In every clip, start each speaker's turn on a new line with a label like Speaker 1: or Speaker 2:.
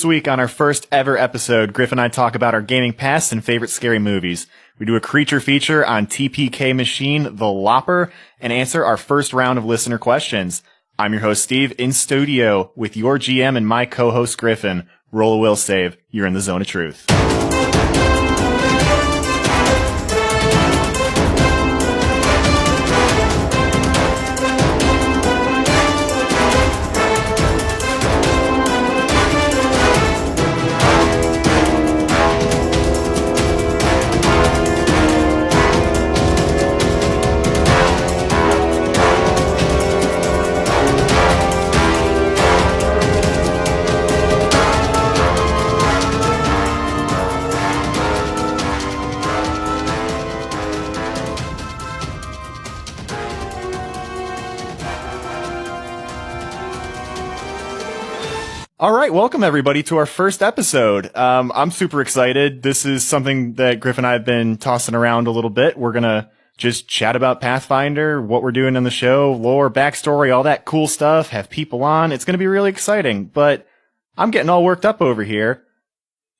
Speaker 1: This week on our first ever episode, Griff and I talk about our gaming past and favorite scary movies. We do a creature feature on TPK machine, the Lopper, and answer our first round of listener questions. I'm your host, Steve, in studio with your GM and my co-host, Griffin. Roll a will save. You're in the zone of truth. All right, welcome everybody to our first episode. I'm super excited. This is something that Griff and I have been tossing around a little bit. We're gonna just chat about Pathfinder, what we're doing on the show, lore, backstory, all that cool stuff, have people on. It's gonna be really exciting, but I'm getting all worked up over here.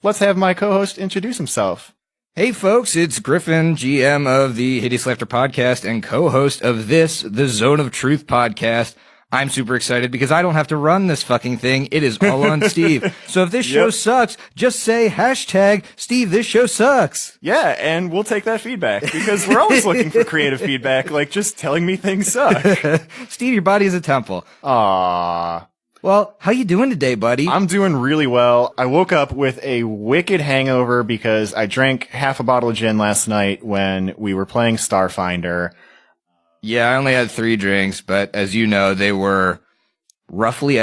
Speaker 1: Let's have my co-host introduce himself.
Speaker 2: Hey folks, it's Griffin, GM of the Hideous Laughter podcast and co-host of this, the Zone of Truth podcast. I'm super excited because I don't have to run this fucking thing. It is all on Steve. So if this show sucks, just say hashtag Steve, this show sucks.
Speaker 1: Yeah, and we'll take that feedback because we're always looking for creative feedback, like just telling me things suck.
Speaker 2: Steve, your body is a temple.
Speaker 1: Aww.
Speaker 2: Well, how you doing today, buddy?
Speaker 1: I'm doing really well. I woke up with a wicked hangover because I drank half a bottle of gin last night when we were playing Starfinder.
Speaker 2: Yeah, I only had 3 drinks, but as you know, they were roughly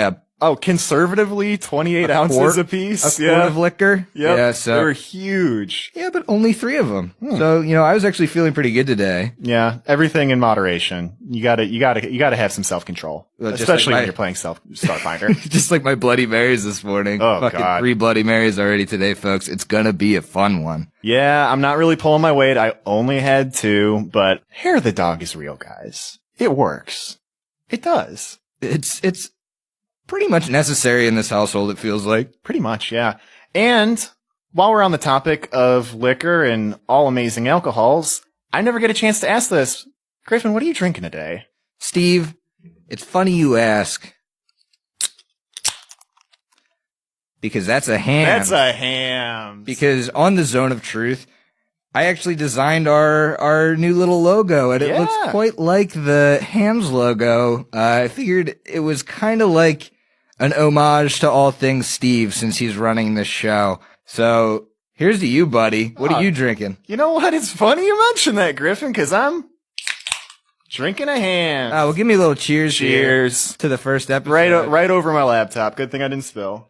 Speaker 1: conservatively 28 ounces apiece.
Speaker 2: A quart of liquor.
Speaker 1: Yep.
Speaker 2: Yeah, so
Speaker 1: they were huge.
Speaker 2: Yeah, but only 3 of them. So, I was actually feeling pretty good today.
Speaker 1: Yeah, everything in moderation. You gotta have some self-control. Especially when you're playing Starfinder.
Speaker 2: Just like my Bloody Marys this morning.
Speaker 1: Oh,
Speaker 2: fucking
Speaker 1: God.
Speaker 2: 3 Bloody Marys already today, folks. It's gonna be a fun one.
Speaker 1: Yeah, I'm not really pulling my weight. I only had 2, but hair of the dog is real, guys. It works. It does.
Speaker 2: It's pretty much necessary in this household, it feels like.
Speaker 1: Pretty much, yeah. And while we're on the topic of liquor and all amazing alcohols, I never get a chance to ask this. Griffin, what are you drinking today?
Speaker 2: Steve, it's funny you ask. Because that's a ham.
Speaker 1: That's a ham.
Speaker 2: Because on the Zone of Truth, I actually designed our new little logo, and it looks quite like the Hams logo. I figured it was kind of like an homage to all things Steve, since he's running this show. So here's to you, buddy. What are you drinking?
Speaker 1: You know what? It's funny you mention that, Griffin, because I'm drinking a ham.
Speaker 2: Well, give me a little cheers.
Speaker 1: Cheers
Speaker 2: to the first episode.
Speaker 1: Right over my laptop. Good thing I didn't spill.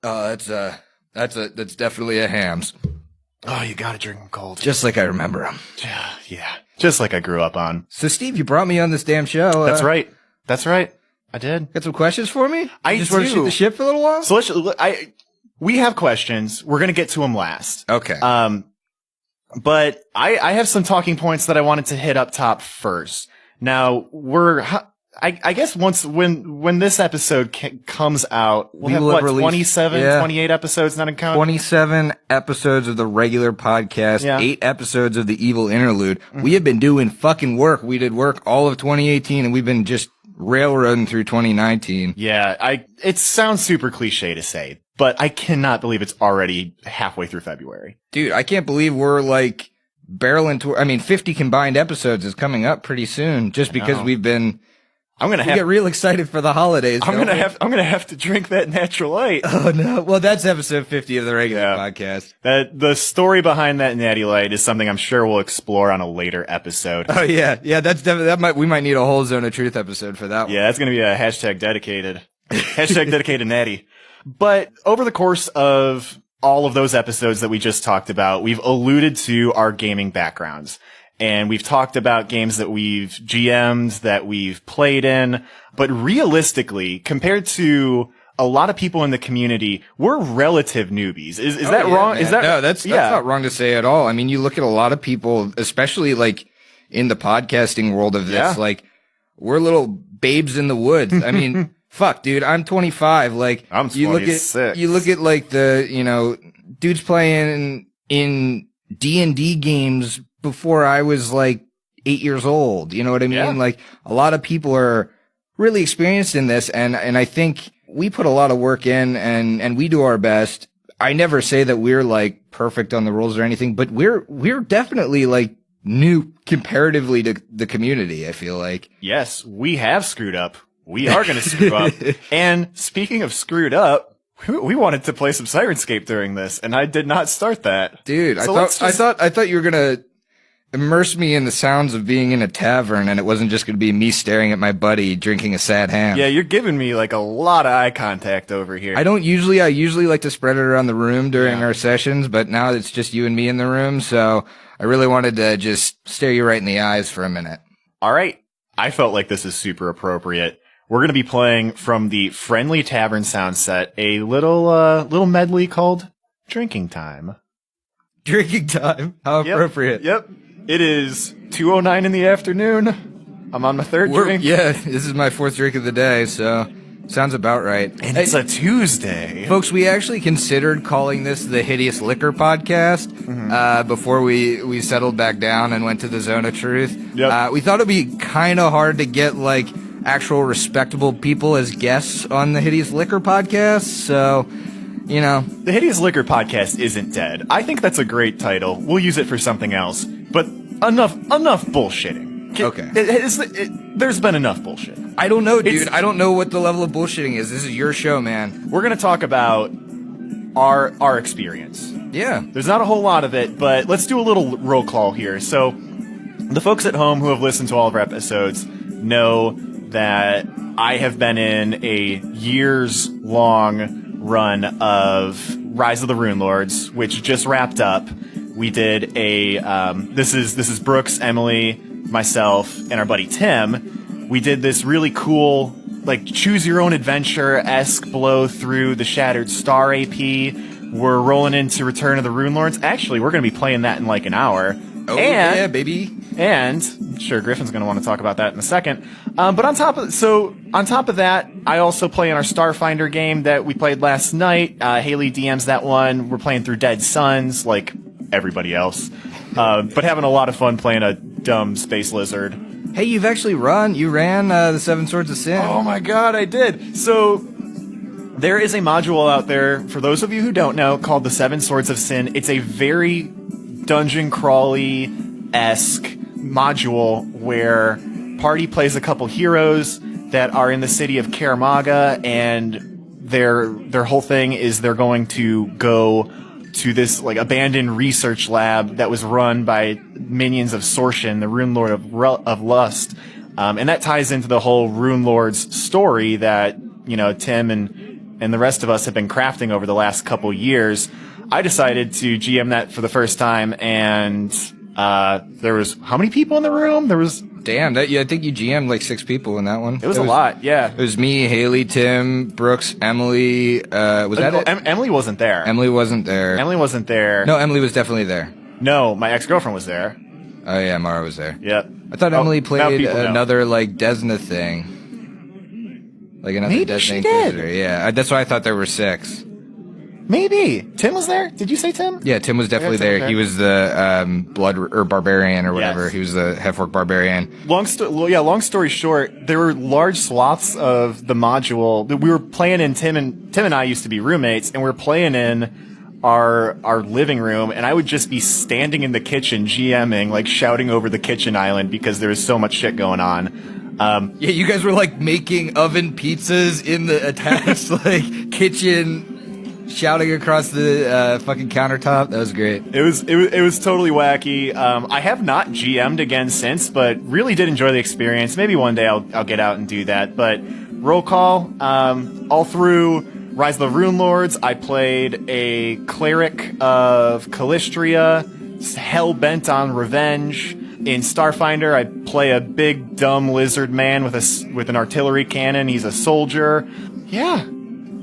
Speaker 2: Oh, that's definitely a Hams.
Speaker 1: Oh, you gotta drink them cold.
Speaker 2: Just like I remember them.
Speaker 1: Yeah. Just like I grew up on.
Speaker 2: So, Steve, you brought me on this damn show.
Speaker 1: That's right. I did.
Speaker 2: Got some questions for me?
Speaker 1: I
Speaker 2: just want to shoot the shit for a little while?
Speaker 1: So we have questions. We're gonna get to them last.
Speaker 2: Okay.
Speaker 1: But I have some talking points that I wanted to hit up top first. Now, I guess when this episode comes out, we'll have 28 episodes, not counting?
Speaker 2: 27 episodes of the regular podcast, 8 episodes of the Evil Interlude. Mm-hmm. We have been doing fucking work. We did work all of 2018, and we've been just railroading through 2019.
Speaker 1: Yeah, it sounds super cliche to say, but I cannot believe it's already halfway through February.
Speaker 2: Dude, I can't believe we're like barreling to, 50 combined episodes is coming up pretty soon, just because we've been... we get real excited for the holidays.
Speaker 1: I'm gonna have to drink that natural light.
Speaker 2: Oh no! Well, that's episode 50 of the regular podcast.
Speaker 1: The story behind that natty light is something I'm sure we'll explore on a later episode.
Speaker 2: Oh yeah, that's definitely we might need a whole Zone of Truth episode for that one.
Speaker 1: Yeah, that's gonna be a hashtag dedicated natty. But over the course of all of those episodes that we just talked about, we've alluded to our gaming backgrounds. And we've talked about games that we've GM'd, that we've played in. But realistically, compared to a lot of people in the community, we're relative newbies. Is that wrong?
Speaker 2: Man. No, that's not wrong to say at all. I mean, you look at a lot of people, especially like in the podcasting world of this, like we're little babes in the woods. I mean, fuck, dude, I'm 25. Like,
Speaker 1: I'm 26.
Speaker 2: You look at like the, dudes playing in D&D games before I was like 8 years old. You know what I mean?
Speaker 1: Yeah.
Speaker 2: Like, a lot of people are really experienced in this, and I think we put a lot of work in, and we do our best. I never say that we're like perfect on the rules or anything, but we're definitely like new comparatively to the community, I feel like.
Speaker 1: Yes, we have screwed up. We are going to screw up. And speaking of screwed up, we wanted to play some Sirenscape during this, and I did not start that.
Speaker 2: Dude, I thought you were going to immerse me in the sounds of being in a tavern, and it wasn't just going to be me staring at my buddy drinking a sad ham.
Speaker 1: Yeah, you're giving me like a lot of eye contact over here.
Speaker 2: I usually like to spread it around the room during our sessions, but now it's just you and me in the room, so I really wanted to just stare you right in the eyes for a minute.
Speaker 1: All right. I felt like this is super appropriate. We're going to be playing from the Friendly Tavern sound set a little medley called Drinking Time.
Speaker 2: Drinking Time? How appropriate.
Speaker 1: Yep. It is 2:09 in the afternoon. I'm on my third drink.
Speaker 2: Yeah, this is my fourth drink of the day, so sounds about right.
Speaker 1: And it's a Tuesday.
Speaker 2: Folks, we actually considered calling this the Hideous Liquor Podcast before we settled back down and went to the Zone of Truth.
Speaker 1: Yep.
Speaker 2: We thought it'd be kind of hard to get like actual respectable people as guests on the Hideous Liquor Podcast, so
Speaker 1: The Hideous Liquor Podcast isn't dead. I think that's a great title. We'll use it for something else. But enough bullshitting.
Speaker 2: Okay.
Speaker 1: There's been enough bullshit.
Speaker 2: I don't know, dude. I don't know what the level of bullshitting is. This is your show, man.
Speaker 1: We're going to talk about our experience.
Speaker 2: Yeah.
Speaker 1: There's not a whole lot of it, but let's do a little roll call here. So, the folks at home who have listened to all of our episodes know that I have been in a years-long run of Rise of the Rune Lords, which just wrapped up. We did this is Brooks, Emily, myself, and our buddy Tim. We did this really cool, like, choose your own adventure-esque blow through the Shattered Star AP. We're rolling into Return of the Rune Lords. Actually, we're going to be playing that in like an hour.
Speaker 2: Oh, yeah, baby.
Speaker 1: And I'm sure Griffin's going to want to talk about that in a second. But on top of that, I also play in our Starfinder game that we played last night. Haley DMs that one. We're playing through Dead Suns, like everybody else. But having a lot of fun playing a dumb space lizard.
Speaker 2: Hey, you ran the Seven Swords of Sin.
Speaker 1: Oh my god, I did. So, there is a module out there, for those of you who don't know, called the Seven Swords of Sin. It's a very dungeon crawly-esque module where party plays a couple heroes that are in the city of Karamaga, and their whole thing is they're going to go to this like abandoned research lab that was run by minions of Sorshin, the Rune Lord of Lust, and that ties into the whole Rune Lord's story that Tim and the rest of us have been crafting over the last couple years. I decided to GM that for the first time, and there was how many people in the room? There was
Speaker 2: I think you GM'd like 6 people in that one.
Speaker 1: It was a lot, yeah.
Speaker 2: It was me, Haley, Tim, Brooks, Emily. Was that it?
Speaker 1: Emily wasn't there.
Speaker 2: Emily wasn't there.
Speaker 1: No,
Speaker 2: Emily was definitely there.
Speaker 1: No, my ex-girlfriend was there.
Speaker 2: Oh yeah, Mara was there.
Speaker 1: Yep.
Speaker 2: I thought Emily played another like Desna thing. Like another
Speaker 1: Maybe
Speaker 2: Desna
Speaker 1: she
Speaker 2: Inquisitor.
Speaker 1: did.
Speaker 2: Yeah, that's why I thought there were 6.
Speaker 1: Maybe. Tim was there? Did you say Tim?
Speaker 2: Yeah, Tim was definitely there.
Speaker 1: Okay.
Speaker 2: He was the blood or barbarian or whatever.
Speaker 1: Yes.
Speaker 2: He was the half-orc barbarian.
Speaker 1: Long story short, there were large swaths of the module that we were playing in. Tim and I used to be roommates, and we were playing in our living room, and I would just be standing in the kitchen GMing, like shouting over the kitchen island because there was so much shit going on.
Speaker 2: Yeah, you guys were like making oven pizzas in the attached like kitchen, shouting across the fucking countertop. That was great.
Speaker 1: It was totally wacky. I have not GM'd again since, but really did enjoy the experience. Maybe one day I'll get out and do that. But roll call, all through Rise of the Rune Lords, I played a cleric of Calistria, hell-bent on revenge. In Starfinder, I play a big, dumb lizard man with an artillery cannon. He's a soldier. Yeah.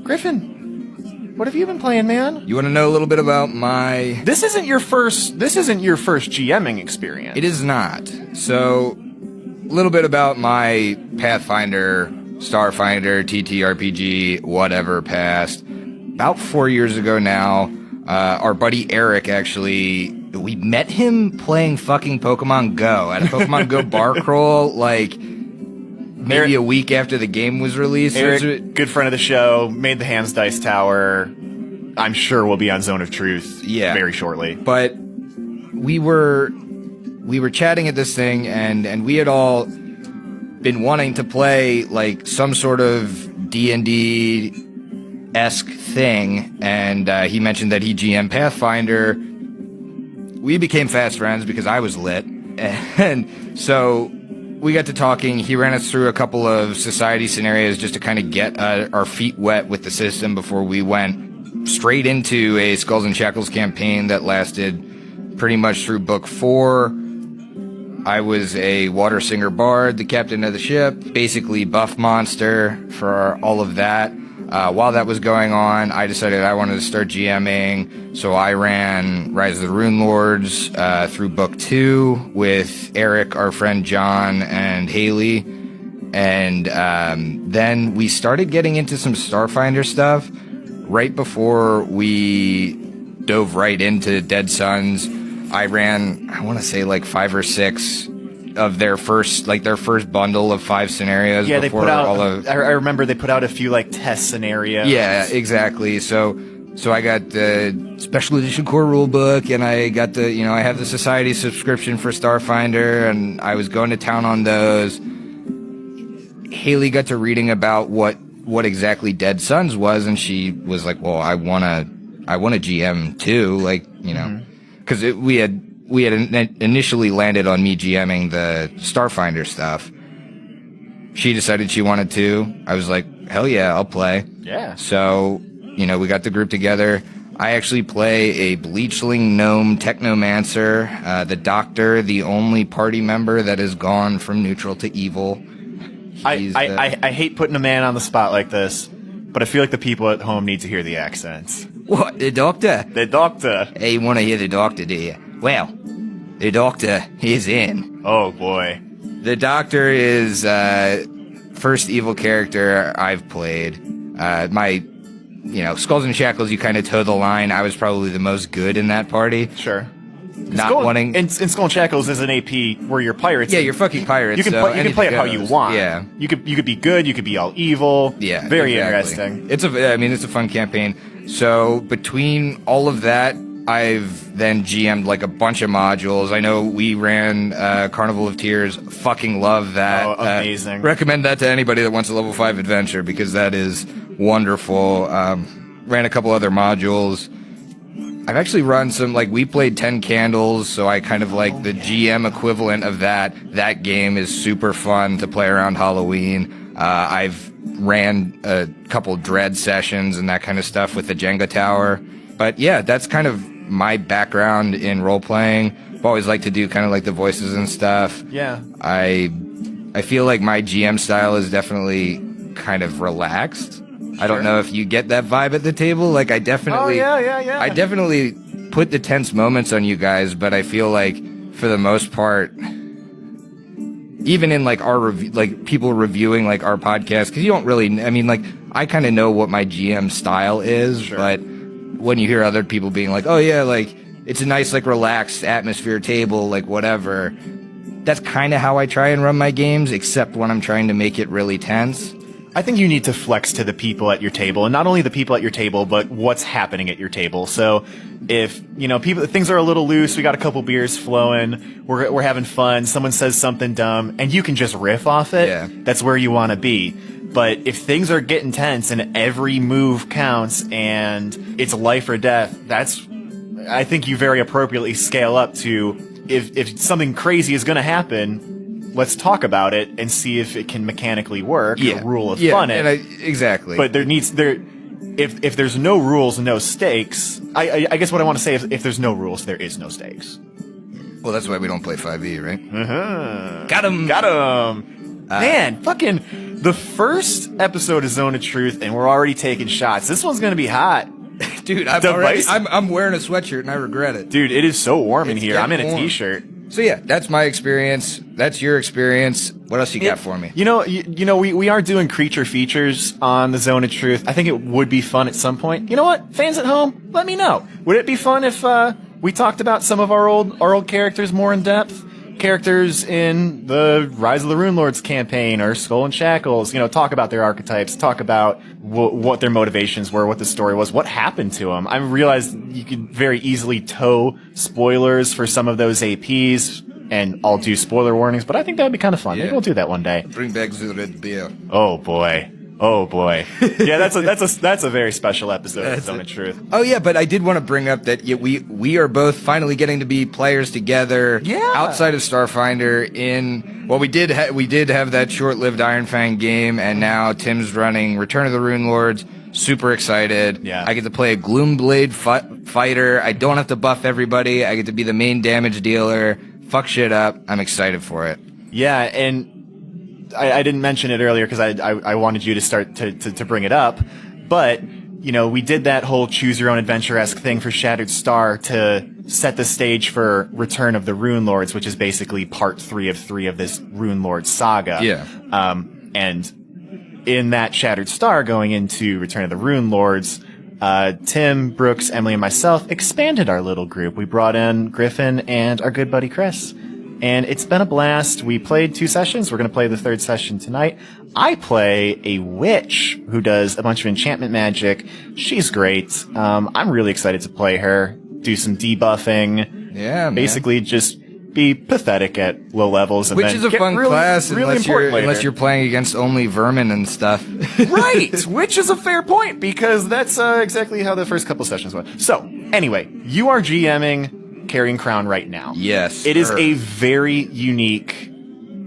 Speaker 1: Griffin, what have you been playing, man?
Speaker 2: You want to know a little bit about my...
Speaker 1: This isn't your first GMing experience.
Speaker 2: It is not. So, a little bit about my Pathfinder Starfinder, TTRPG, whatever passed. About 4 years ago now, our buddy Eric actually, we met him playing fucking Pokemon Go at a Pokemon Go bar crawl, like maybe a week after the game was released.
Speaker 1: Eric, good friend of the show, made the Hands Dice Tower. I'm sure we'll be on Zone of Truth very shortly.
Speaker 2: But we were chatting at this thing, and we had all been wanting to play like some sort of D&D-esque thing, and he mentioned that he GM Pathfinder. We became fast friends because I was lit, and so we got to talking. He ran us through a couple of society scenarios just to kind of get our feet wet with the system before we went straight into a Skulls and Shackles campaign that lasted pretty much through book 4. I was a water singer bard, the captain of the ship, basically buff monster for all of that. While that was going on, I decided I wanted to start GMing, so I ran Rise of the Rune Lords through book 2 with Eric, our friend John, and Haley. And then we started getting into some Starfinder stuff right before we dove right into Dead Suns. I ran, I want to say like 5 or 6 of their first bundle of 5 scenarios.
Speaker 1: Yeah, they put out, I remember they put out a few like test scenarios.
Speaker 2: Yeah, exactly. So I got the special edition core rulebook, and I got I have the Society subscription for Starfinder, and I was going to town on those. Haley got to reading about what exactly Dead Suns was, and she was like, well, I want to GM too, like, because we had initially landed on me GMing the Starfinder stuff. She decided she wanted to. I was like, hell yeah, I'll play.
Speaker 1: Yeah.
Speaker 2: So, we got the group together. I actually play a Bleachling Gnome Technomancer, the Doctor, the only party member that has gone from neutral to evil.
Speaker 1: I hate putting a man on the spot like this, but I feel like the people at home need to hear the accents.
Speaker 2: What, the Doctor?
Speaker 1: The Doctor.
Speaker 2: Hey, you want to hear the Doctor, do you? Well, the Doctor is in.
Speaker 1: Oh, boy.
Speaker 2: The Doctor is first evil character I've played. My, Skulls and Shackles, you kind of toe the line. I was probably the most good in that party.
Speaker 1: Sure.
Speaker 2: And
Speaker 1: Skull and Shackles is an AP where you're pirates.
Speaker 2: Yeah, you're fucking pirates.
Speaker 1: You can play it how you want.
Speaker 2: Yeah.
Speaker 1: You could be good. You could be all evil.
Speaker 2: Yeah.
Speaker 1: Very
Speaker 2: exactly.
Speaker 1: interesting.
Speaker 2: It's a fun campaign. So between all of that, I've then GM'd like a bunch of modules. I know we ran Carnival of Tears. Fucking love that.
Speaker 1: Oh, amazing.
Speaker 2: Recommend that to anybody that wants a level 5 adventure because that is wonderful. Ran a couple other modules. I've actually run some, we played 10 Candles, so I kind of like the GM equivalent of that. That game is super fun to play around Halloween. I've ran a couple Dread sessions and that kind of stuff with the Jenga Tower. But yeah, that's kind of my background in role-playing. I've always liked to do kind of like the voices and stuff.
Speaker 1: Yeah.
Speaker 2: I feel like my GM style is definitely kind of relaxed. I don't know if you get that vibe at the table. I definitely...
Speaker 1: Oh, yeah.
Speaker 2: I definitely put the tense moments on you guys, but I feel like, for the most part, even in, our people reviewing, our podcast, because you don't really... I kind of know what my GM style is,
Speaker 1: sure.
Speaker 2: But when you hear other people being like, oh, yeah, it's a nice, relaxed atmosphere table, whatever, that's kind of how I try and run my games, except when I'm trying to make it really tense.
Speaker 1: I think you need to flex to the people at your table, and not only the people at your table, but what's happening at your table. So if, things are a little loose, we got a couple beers flowing, we're having fun, someone says something dumb, and you can just riff off it, That's where you want to be. But if things are getting tense and every move counts and it's life or death, I think you very appropriately scale up to, if something crazy is going to happen, let's talk about it and see if it can mechanically work.
Speaker 2: Yeah.
Speaker 1: Rule of fun it.
Speaker 2: Exactly.
Speaker 1: But if there's no rules, no stakes, I guess what I want to say is if there's no rules, there is no stakes.
Speaker 2: Well, that's why we don't play 5e, right?
Speaker 1: Uh-huh.
Speaker 2: Got him.
Speaker 1: Man, fucking the first episode of Zone of Truth, and we're already taking shots. This one's going to be hot.
Speaker 2: Dude, I'm wearing a sweatshirt and I regret it.
Speaker 1: Dude, it is so warm in here. I'm in a
Speaker 2: warm.
Speaker 1: t-shirt.
Speaker 2: So yeah, that's my experience. That's your experience. What else you got for me?
Speaker 1: You know, we are doing creature features on the Zone of Truth. I think it would be fun at some point. You know what? Fans at home, let me know. Would it be fun if we talked about some of our old characters more in depth? Characters in the Rise of the Rune Lords campaign or Skull and Shackles, talk about their archetypes, talk about what their motivations were, what the story was, what happened to them. I realized you could very easily toe spoilers for some of those APs, and I'll do spoiler warnings, but I think that would be kind of fun. Yeah. Maybe we'll do that one day.
Speaker 2: Bring back the red beer.
Speaker 1: Oh boy. Yeah, that's a very special episode of Zone of Truth.
Speaker 2: Oh yeah, but I did want to bring up that we are both finally getting to be players together.
Speaker 1: Yeah.
Speaker 2: Outside of Starfinder we did have that short-lived Iron Fang game, and now Tim's running Return of the Rune Lords. Super excited.
Speaker 1: Yeah.
Speaker 2: I get to play a Gloomblade fighter. I don't have to buff everybody. I get to be the main damage dealer. Fuck shit up. I'm excited for it.
Speaker 1: Yeah, and I didn't mention it earlier because I wanted you to start to bring it up, but we did that whole choose your own adventure-esque thing for Shattered Star to set the stage for Return of the Rune Lords, which is basically part 3 of 3 of this Rune Lord saga.
Speaker 2: Yeah.
Speaker 1: And in that Shattered Star going into Return of the Rune Lords, Tim, Brooks, Emily, and myself expanded our little group. We brought in Griffin and our good buddy Chris. And it's been a blast. We played 2 sessions. We're going to play the 3rd session tonight. I play a witch who does a bunch of enchantment magic. She's great. I'm really excited to play her, do some debuffing.
Speaker 2: Yeah, man.
Speaker 1: Basically just be pathetic at low levels. And
Speaker 2: which is a fun class
Speaker 1: really
Speaker 2: unless you're playing against only vermin and stuff.
Speaker 1: Right, which is a fair point because that's exactly how the first couple sessions went. So, anyway, you are GMing Carrying Crown right now.
Speaker 2: Yes.
Speaker 1: It is a very unique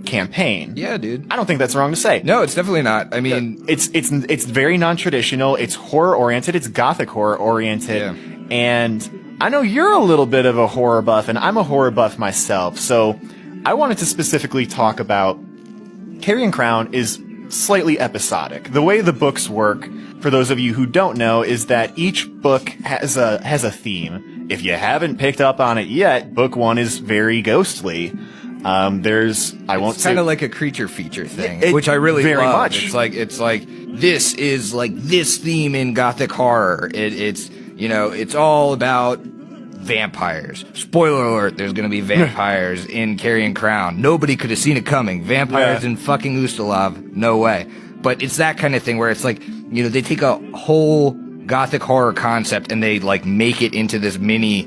Speaker 1: campaign.
Speaker 2: Yeah, dude.
Speaker 1: I don't think that's wrong to say.
Speaker 2: No, it's definitely not. I mean,
Speaker 1: it's very non-traditional. It's horror oriented. It's gothic horror oriented.
Speaker 2: Yeah.
Speaker 1: And I know you're a little bit of a horror buff, and I'm a horror buff myself. So I wanted to specifically talk about Carrying Crown is slightly episodic. The way the books work, for those of you who don't know, is that each book has a theme. If you haven't picked up on it yet, book 1 is very ghostly. It's kind of
Speaker 2: like a creature feature thing, which I really
Speaker 1: very
Speaker 2: love.
Speaker 1: much.
Speaker 2: It's like this is like this theme in gothic horror. It's all about vampires. Spoiler alert: there's going to be vampires in Carrying Crown. Nobody could have seen it coming. Vampires in fucking Ustalav, no way. But it's that kind of thing where it's like they take a whole gothic horror concept and they like make it into this mini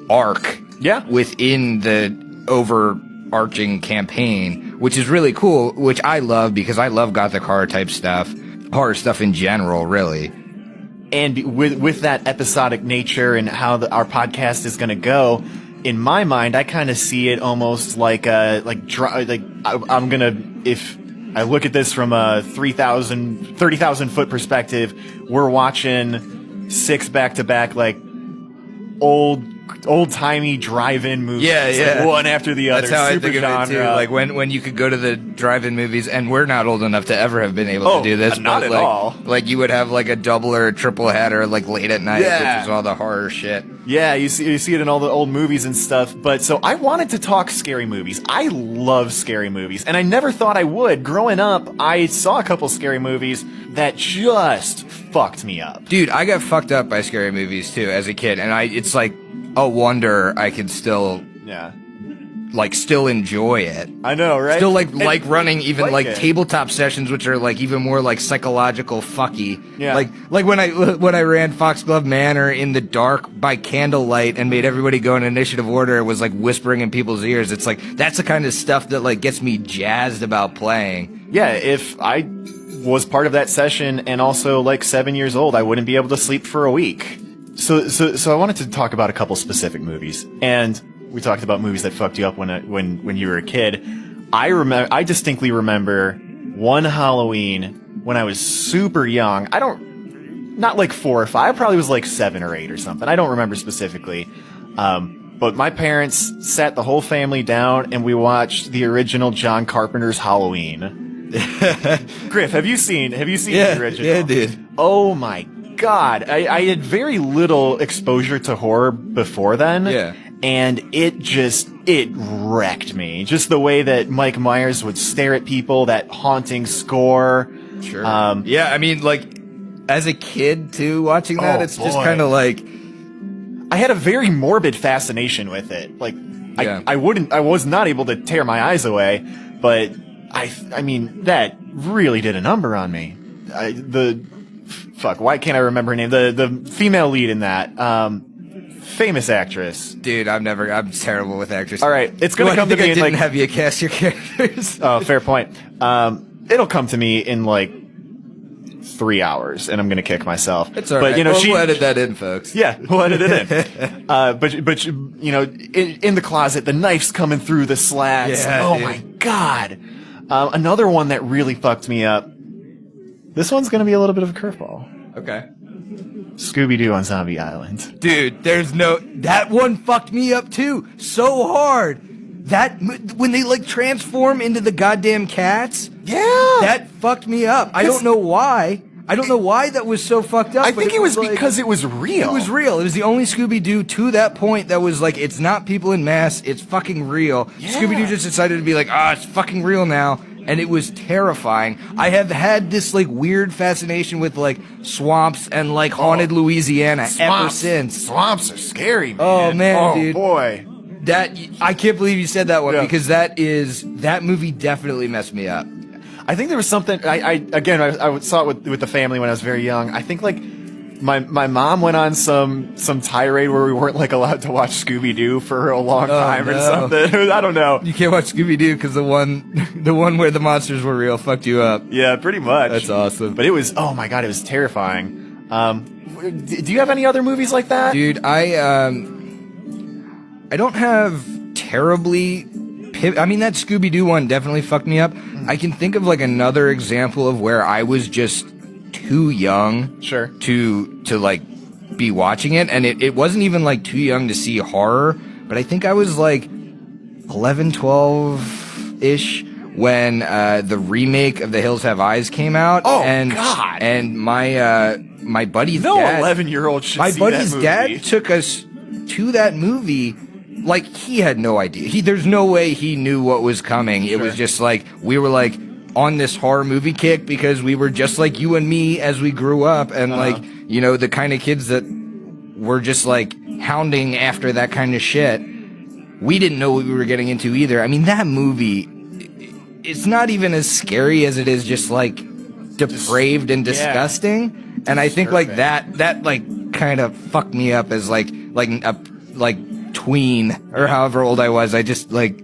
Speaker 2: arc within the overarching campaign, which is really cool, which I love because I love gothic horror stuff in general, really.
Speaker 1: And with that episodic nature and how our podcast is going to go, in my mind, I kind of see it almost like if I look at this from a 30,000 foot perspective, we're watching 6 back-to-back, like, old-timey drive-in movies.
Speaker 2: Yeah.
Speaker 1: Like one after the other.
Speaker 2: That's how
Speaker 1: super
Speaker 2: I think
Speaker 1: genre.
Speaker 2: of it, too. Like, when you could go to the drive-in movies, and we're not old enough to ever have been able to do this.
Speaker 1: Not
Speaker 2: but
Speaker 1: at all.
Speaker 2: Like, you would have, like, a double or a triple header, like, late at night, which is all the horror shit.
Speaker 1: Yeah, you see it in all the old movies and stuff. But so I wanted to talk scary movies. I love scary movies, and I never thought I would. Growing up, I saw a couple scary movies that just fucked me up.
Speaker 2: Dude, I got fucked up by scary movies too as a kid, and it's like a wonder I could still still enjoy it.
Speaker 1: I know, right?
Speaker 2: Still like running even like
Speaker 1: it.
Speaker 2: tabletop sessions, which are like even more like psychological fucky.
Speaker 1: Yeah.
Speaker 2: Like when I ran Foxglove Manor in the dark by candlelight and made everybody go in initiative order, it was like whispering in people's ears. It's like that's the kind of stuff that like gets me jazzed about playing.
Speaker 1: Yeah, if I was part of that session and also like 7 years old, I wouldn't be able to sleep for a week. So I wanted to talk about a couple specific movies, and we talked about movies that fucked you up when you were a kid. I distinctly remember one Halloween when I was super young. Not like 4 or 5. I probably was like 7 or 8 or something. I don't remember specifically. But my parents sat the whole family down and we watched the original John Carpenter's Halloween. Griff, have you seen the original?
Speaker 2: Yeah, dude.
Speaker 1: Oh my God. I had very little exposure to horror before then.
Speaker 2: Yeah.
Speaker 1: and it wrecked me. Just the way that Mike Myers would stare at people, that haunting score.
Speaker 2: Sure. Yeah, I mean, like, as a kid, too, watching that, it's just kind of like...
Speaker 1: I had a very morbid fascination with it. Like, I was not able to tear my eyes away, but I mean, that really did a number on me. Why can't I remember her name? The female lead in that, famous actress.
Speaker 2: Dude, I'm terrible with actresses.
Speaker 1: All right, it's gonna come to me. I
Speaker 2: didn't have you cast your characters.
Speaker 1: Oh, fair point. It'll come to me in like 3 hours, and I'm gonna kick myself.
Speaker 2: It's all right. But we'll edit that in, folks.
Speaker 1: Yeah, we'll edit it in. But in the closet, the knife's coming through the slats.
Speaker 2: Yeah,
Speaker 1: oh my god. Another one that really fucked me up. This one's gonna be a little bit of a curveball.
Speaker 2: Okay.
Speaker 1: Scooby-Doo on Zombie Island.
Speaker 2: Dude, that one fucked me up too, so hard. When they like transform into the goddamn cats.
Speaker 1: Yeah.
Speaker 2: That fucked me up. I don't know why. That was so fucked up.
Speaker 1: I think it was because it was real.
Speaker 2: It was real. It was the only Scooby-Doo to that point that was like, it's not people in mass, it's fucking real. Yeah. Scooby-Doo just decided to be like, it's fucking real now. And it was terrifying. I have had this like weird fascination with like swamps and like haunted Louisiana ever since.
Speaker 1: Swamps are scary, man.
Speaker 2: Oh man, dude.
Speaker 1: Oh boy.
Speaker 2: I can't believe you said that one because that movie definitely messed me up.
Speaker 1: I think there was something. I saw it with the family when I was very young. I think like my mom went on some tirade where we weren't like allowed to watch Scooby-Doo for a long time or something. I don't know.
Speaker 2: You can't watch Scooby-Doo because the one where the monsters were real fucked you up.
Speaker 1: Yeah, pretty much.
Speaker 2: That's awesome.
Speaker 1: But it was, oh my god, it was terrifying. Do you have any other movies like that?
Speaker 2: Dude, I don't have terribly... I mean, that Scooby-Doo one definitely fucked me up. I can think of like another example of where I was just too young to like be watching it, and it wasn't even like too young to see horror, but I think I was like 11, 12-ish when the remake of The Hills Have Eyes came out.
Speaker 1: Oh,
Speaker 2: and,
Speaker 1: God.
Speaker 2: And my buddy's dad...
Speaker 1: No 11-year-old should
Speaker 2: my
Speaker 1: see that
Speaker 2: buddy's
Speaker 1: movie.
Speaker 2: dad took us to that movie. Like, he had no idea. There's no way he knew what was coming. It was just like, we were like on this horror movie kick because we were just like you and me as we grew up, and like, you know, the kind of kids that were just like hounding after that kind of shit. We didn't know what we were getting into either. I mean, that movie, it's not even as scary as it is just like depraved and disgusting. And I think like that like kind of fucked me up as like tween or however old I was. I just like,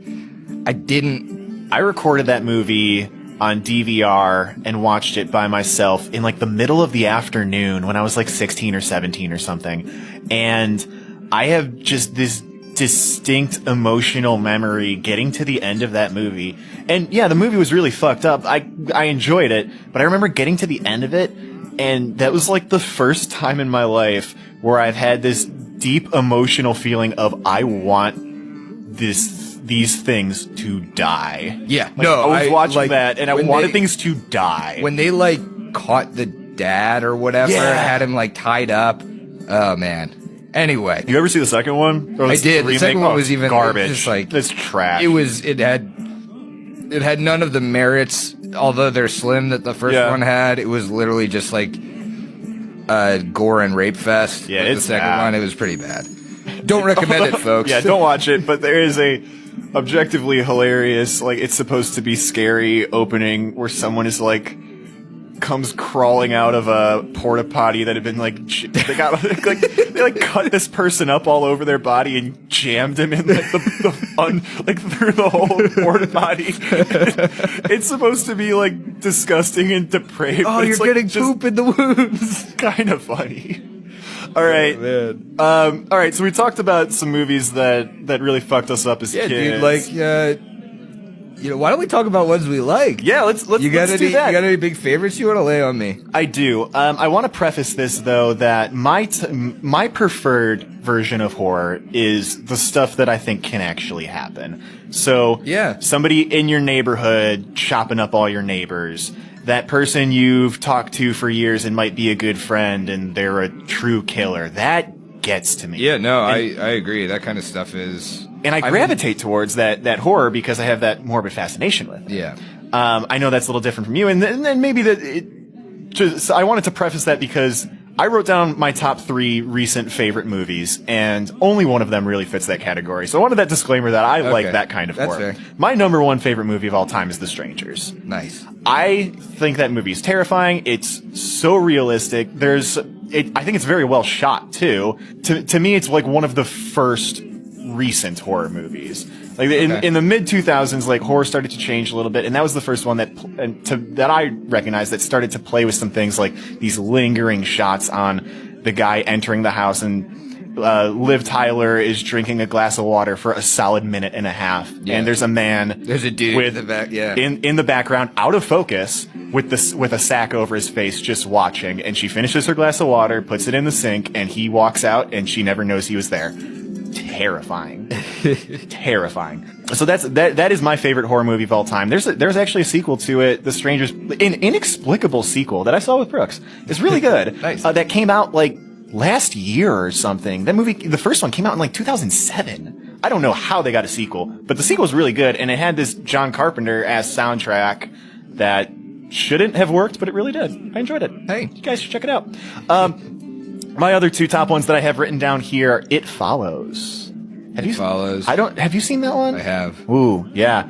Speaker 2: I
Speaker 1: recorded that movie on DVR and watched it by myself in like the middle of the afternoon when I was like 16 or 17 or something. And I have just this distinct emotional memory getting to the end of that movie. And yeah, the movie was really fucked up. I enjoyed it, but I remember getting to the end of it, and that was like the first time in my life where I've had this deep emotional feeling of I want these things to die.
Speaker 2: Yeah,
Speaker 1: like, I was watching that, and I wanted things to die.
Speaker 2: When they like caught the dad or whatever, and had him like tied up. Oh man. Anyway,
Speaker 1: you ever see the second one?
Speaker 2: I did. The second one was even
Speaker 1: garbage.
Speaker 2: Just like
Speaker 1: it's trash.
Speaker 2: It had none of the merits, although they're slim, that the first one had. It was literally just like gore and rape fest.
Speaker 1: Yeah,
Speaker 2: it's the second one. It was pretty bad. Don't recommend it, folks.
Speaker 1: Yeah, don't watch it. But there is a objectively hilarious, like it's supposed to be scary opening where someone is like comes crawling out of a porta potty that had been like they got like they cut this person up all over their body and jammed him in like through the whole porta potty. It's supposed to be like disgusting and depraved.
Speaker 2: Oh, you're getting poop in the wounds.
Speaker 1: Kind of funny. All right. Oh, man. All right. So we talked about some movies that really fucked us up as kids.
Speaker 2: Dude, like, why don't we talk about ones we like?
Speaker 1: Yeah, let's do that.
Speaker 2: You got any big favorites you want to lay on me?
Speaker 1: I do. I want to preface this though that my preferred version of horror is the stuff that I think can actually happen. So, somebody in your neighborhood chopping up all your neighbors. That person you've talked to for years and might be a good friend and they're a true killer. That gets to me.
Speaker 2: Yeah, no, I agree. That kind of stuff is...
Speaker 1: And I gravitate towards that horror because I have that morbid fascination with it.
Speaker 2: Yeah.
Speaker 1: I know that's a little different from you, and then maybe so I wanted to preface that because I wrote down my top 3 recent favorite movies, and only one of them really fits that category. So I wanted that disclaimer that I like that kind of horror.
Speaker 2: Fair.
Speaker 1: My number 1 favorite movie of all time is The Strangers.
Speaker 2: Nice.
Speaker 1: I think that movie is terrifying. It's so realistic. I think it's very well shot too. To me, it's like one of the first recent horror movies. Like in the mid 2000s, like horror started to change a little bit, and that was the first one that I recognized that started to play with some things like these lingering shots on the guy entering the house, and Liv Tyler is drinking a glass of water for a solid minute and a half, and there's a dude
Speaker 2: in the back,
Speaker 1: in the background, out of focus, with a sack over his face, just watching. And she finishes her glass of water, puts it in the sink, and he walks out, and she never knows he was there. Terrifying. Terrifying. So that is my favorite horror movie of all time. There's actually a sequel to it, The Strangers, an inexplicable sequel that I saw with Brooks. It's really good.
Speaker 2: Nice.
Speaker 1: That came out like last year or something. That movie, the first one came out in like 2007. I don't know how they got a sequel, but the sequel was really good, and it had this John Carpenter-ass soundtrack that shouldn't have worked, but it really did. I enjoyed it.
Speaker 2: Hey,
Speaker 1: you guys should check it out. My other 2 top ones that I have written down here are It Follows. Have you seen that one?
Speaker 2: I have.
Speaker 1: Ooh, yeah.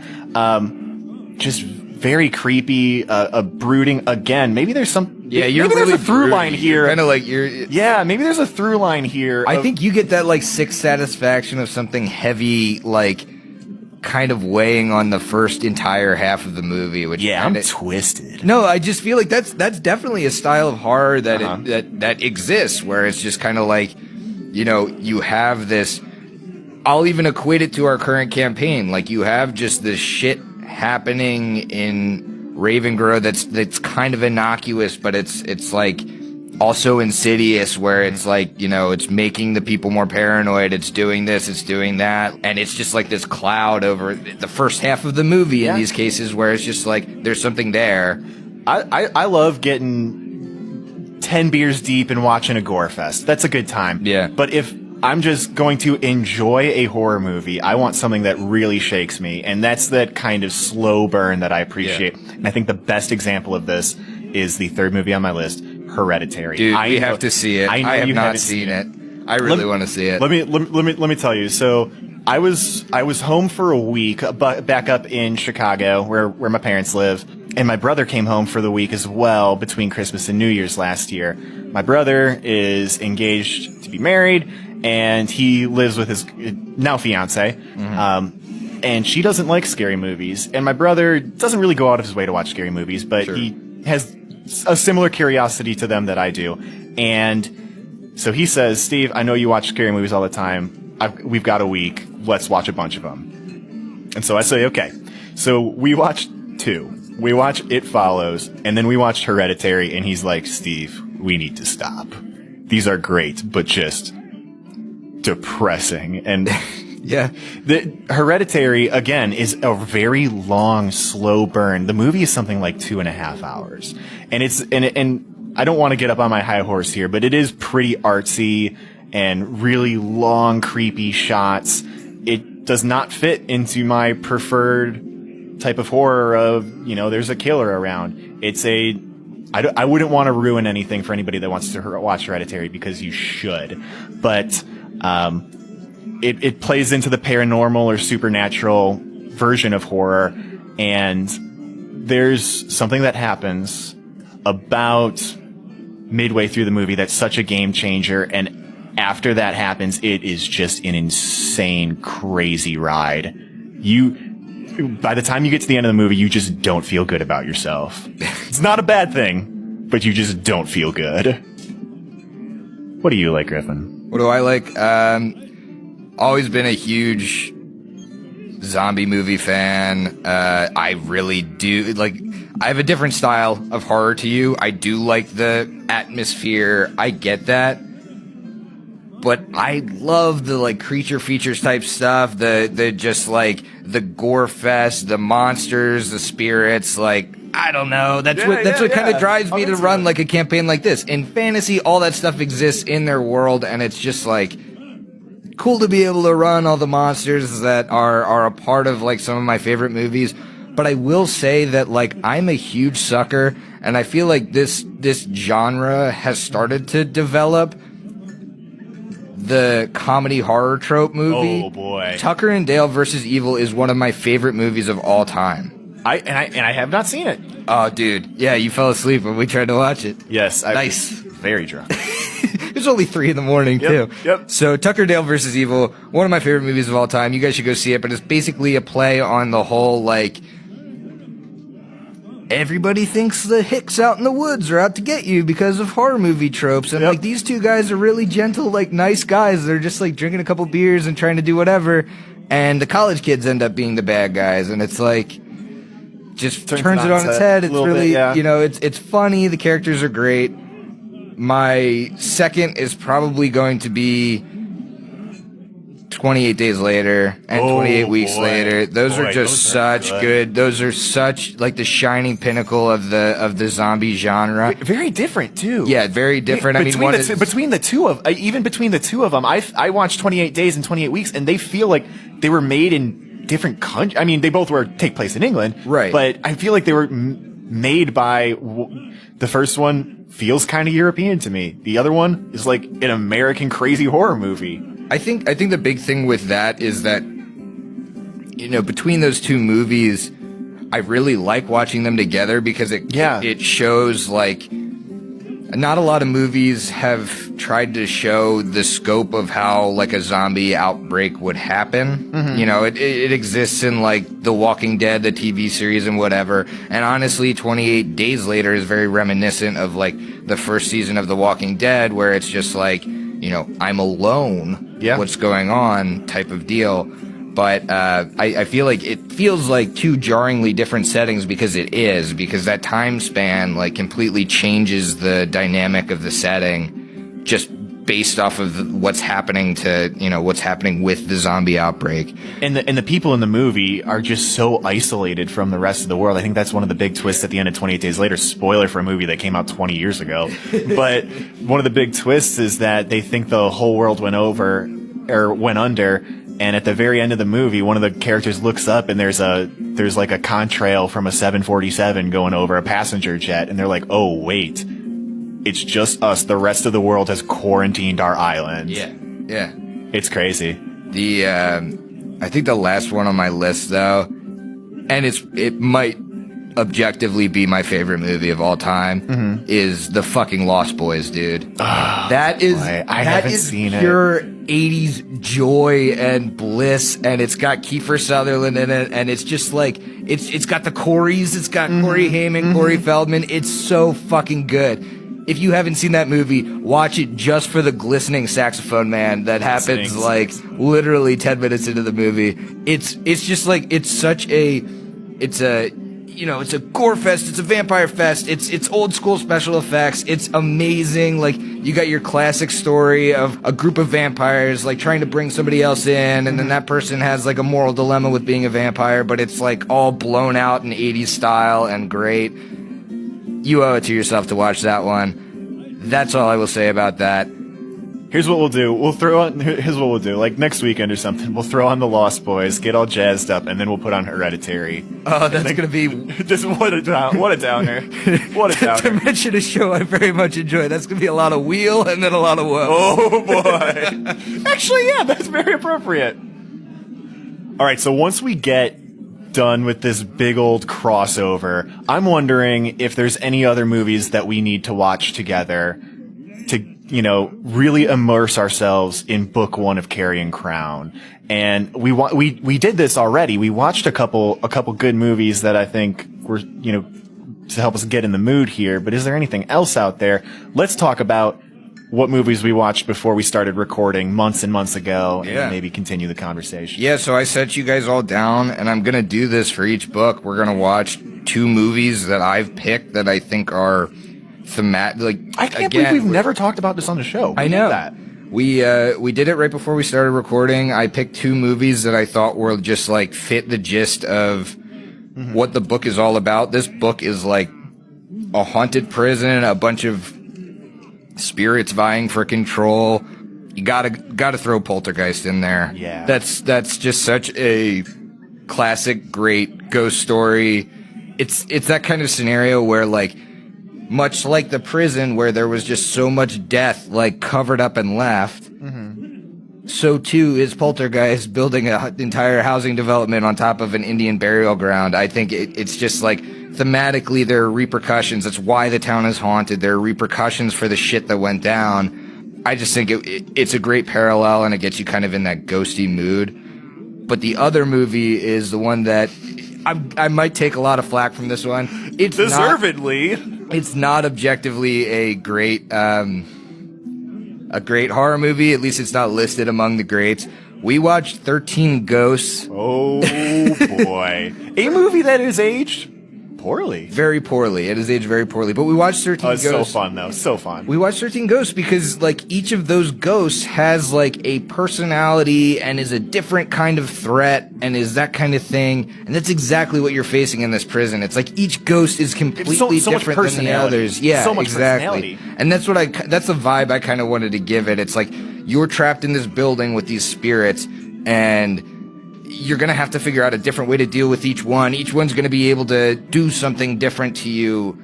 Speaker 1: Just very creepy, brooding again. Maybe there's some, maybe there's a through line here.
Speaker 2: Kind of like
Speaker 1: maybe there's a through line here.
Speaker 2: I think you get that like sixth satisfaction of something heavy, like kind of weighing on the first entire half of the movie, which
Speaker 1: I'm twisted.
Speaker 2: No, I just feel like that's definitely a style of horror that that exists, where it's just kind of like, you have this. I'll even equate it to our current campaign. Like, you have just this shit happening in Ravengrove that's kind of innocuous, but it's like also insidious, where it's like, it's making the people more paranoid. It's doing this, it's doing that. And it's just like this cloud over the first half of the movie in these cases, where it's just like, there's something there.
Speaker 1: I love getting 10 beers deep and watching a gore fest. That's a good time.
Speaker 2: Yeah.
Speaker 1: But if I'm just going to enjoy a horror movie, I want something that really shakes me. And that's that kind of slow burn that I appreciate. Yeah. And I think the best example of this is the 3rd movie on my list, Hereditary.
Speaker 2: Dude, we have to see it. I have not seen it. I really want to see it.
Speaker 1: Let me tell you. So I was home for a week, back up in Chicago, where my parents live, and my brother came home for the week as well between Christmas and New Year's last year. My brother is engaged to be married, and he lives with his now fiance. Mm-hmm. And she doesn't like scary movies, and my brother doesn't really go out of his way to watch scary movies, but he has a similar curiosity to them that I do. And so he says, "Steve, I know you watch scary movies all the time. We've got a week. Let's watch a bunch of them." And so I say, okay. So we watched 2. We watch It Follows, and then we watched Hereditary, and he's like, "Steve, we need to stop. These are great, but just depressing." And the Hereditary, again, is a very long, slow burn. The movie is something like 2.5 hours, and and I don't want to get up on my high horse here, but it is pretty artsy and really long, creepy shots. It does not fit into my preferred type of horror of, there's a killer around. I wouldn't want to ruin anything for anybody that wants to watch Hereditary, because you should, but it plays into the paranormal or supernatural version of horror, and there's something that happens about midway through the movie that's such a game changer, and after that happens, it is just an insane, crazy ride. By the time you get to the end of the movie, you just don't feel good about yourself. It's not a bad thing, but you just don't feel good. What do you like, Griffin?
Speaker 2: What do I like? Always been a huge zombie movie fan. I really do I have a different style of horror to you. I do like the atmosphere. I get that. But I love the creature features type stuff, the just the gore fest, the monsters, the spirits. I don't know. That's what kind of drives me to run like a campaign like this. In fantasy, all that stuff exists in their world, and it's just like cool to be able to run all the monsters that are a part of like some of my favorite movies. But I will say that like I'm a huge sucker, and I feel like this genre has started to develop the comedy horror trope movie.
Speaker 1: Oh boy.
Speaker 2: Tucker and Dale versus Evil is one of my favorite movies of all time.
Speaker 1: I have not seen it.
Speaker 2: Oh, dude. Yeah, you fell asleep when we tried to watch it.
Speaker 1: Yes. I
Speaker 2: Nice.
Speaker 1: was very drunk.
Speaker 2: It was only 3 a.m, too.
Speaker 1: Yep.
Speaker 2: So Tucker Dale versus Evil, one of my favorite movies of all time. You guys should go see it, but it's basically a play on the whole, like, everybody thinks the hicks out in the woods are out to get you because of horror movie tropes. And, like, these two guys are really gentle, like, nice guys. They're just, like, drinking a couple beers and trying to do whatever. And the college kids end up being the bad guys. And it's, like, just turns it on its head. It's really, you know, it's funny. The characters are great. My second is probably going to be 28 Days Later and 28 Weeks Later. Those are just such good. Those are such like the shining pinnacle of the zombie genre.
Speaker 1: Very different too.
Speaker 2: Yeah, very different. I mean,
Speaker 1: between the two of them, I watched 28 Days and 28 Weeks, and they feel like they were made in different countries. I mean, they both take place in England,
Speaker 2: right?
Speaker 1: But I feel like they were made by the first one feels kind of European to me. The other one is like an American crazy horror movie.
Speaker 2: I think the big thing with that is that, you know, between those two movies, I really like watching them together because it shows like not a lot of movies have tried to show the scope of how like a zombie outbreak would happen. Mm-hmm. You know, it exists in like The Walking Dead, the TV series and whatever. And honestly, 28 Days Later is very reminiscent of like the first season of The Walking Dead, where it's just like, you know, I'm alone. Yeah. What's going on type of deal. But I feel like it feels like two jarringly different settings because that time span like completely changes the dynamic of the setting just based off of what's happening with the zombie outbreak.
Speaker 1: And the people in the movie are just so isolated from the rest of the world. I think that's one of the big twists at the end of 28 Days Later. Spoiler for a movie that came out 20 years ago. But one of the big twists is that they think the whole world went under. And at the very end of the movie, one of the characters looks up and there's like a contrail from a 747 going over a passenger jet. And they're like, oh, wait, it's just us. The rest of the world has quarantined our island.
Speaker 2: Yeah. Yeah.
Speaker 1: It's crazy.
Speaker 2: I think the last one on my list though, and it might objectively be my favorite movie of all time, is the fucking Lost Boys, dude.
Speaker 1: Oh,
Speaker 2: that is
Speaker 1: I haven't seen
Speaker 2: pure 80s joy and bliss, and it's got Kiefer Sutherland in it, and it's just like it's got the Coreys, it's got Corey Haim, Corey Feldman. It's so fucking good. If you haven't seen that movie, watch it just for the glistening saxophone man that happens like literally 10 minutes into the movie. It's just like it's a gore fest, it's a vampire fest, it's old school special effects, it's amazing. Like, you got your classic story of a group of vampires, like, trying to bring somebody else in, and then that person has, like, a moral dilemma with being a vampire, but it's, like, all blown out in 80s style and great. You owe it to yourself to watch that one. That's all I will say about that.
Speaker 1: Here's what we'll do. Here's what we'll do. Like next weekend or something, we'll throw on The Lost Boys, get all jazzed up, and then we'll put on Hereditary.
Speaker 2: Oh, that's going to be...
Speaker 1: Just what a downer. What a downer.
Speaker 2: To mention a show I very much enjoy, that's going to be a lot of wheel and then a lot of woe.
Speaker 1: Oh, boy. Actually, yeah, that's very appropriate. All right, so once we get done with this big old crossover, I'm wondering if there's any other movies that we need to watch together to, you know, really immerse ourselves in book one of Carrion Crown. And we did this already. We watched a couple good movies that I think were, you know, to help us get in the mood here. But is there anything else out there? Let's talk about what movies we watched before we started recording months and months ago, and maybe continue the conversation.
Speaker 2: Yeah, so I set you guys all down, and I'm going to do this for each book. We're going to watch 2 movies that I've picked that I think are thematic. Like,
Speaker 1: I can't believe we've never talked about this on the show.
Speaker 2: I know that. We did it right before we started recording. I picked 2 movies that I thought were just like fit the gist of what the book is all about. This book is like a haunted prison, a bunch of spirits vying for control. You gotta throw Poltergeist in there.
Speaker 1: Yeah.
Speaker 2: That's just such a classic, great ghost story. It's that kind of scenario where, like, much like the prison where there was just so much death, like, covered up and left, so too is Poltergeist building an entire housing development on top of an Indian burial ground. I think it's just like, thematically, there are repercussions. That's why the town is haunted. There are repercussions for the shit that went down. I just think it's a great parallel, and it gets you kind of in that ghosty mood. But the other movie is the one that I might take a lot of flack from this one. It's
Speaker 1: Deservedly.
Speaker 2: It's not objectively a great horror movie. At least it's not listed among the greats. We watched 13 Ghosts.
Speaker 1: Oh, boy. A movie that is aged poorly.
Speaker 2: Very poorly. It is aged very poorly. But we watched 13 Ghosts.
Speaker 1: So fun, though. So fun.
Speaker 2: We watched 13 Ghosts because, like, each of those ghosts has, like, a personality and is a different kind of threat and is that kind of thing. And that's exactly what you're facing in this prison. It's like each ghost is completely different than the others. Yeah,
Speaker 1: so much
Speaker 2: exactly. And that's that's the vibe I kind of wanted to give it. It's like you're trapped in this building with these spirits, and you're going to have to figure out a different way to deal with each one. Each one's going to be able to do something different to you.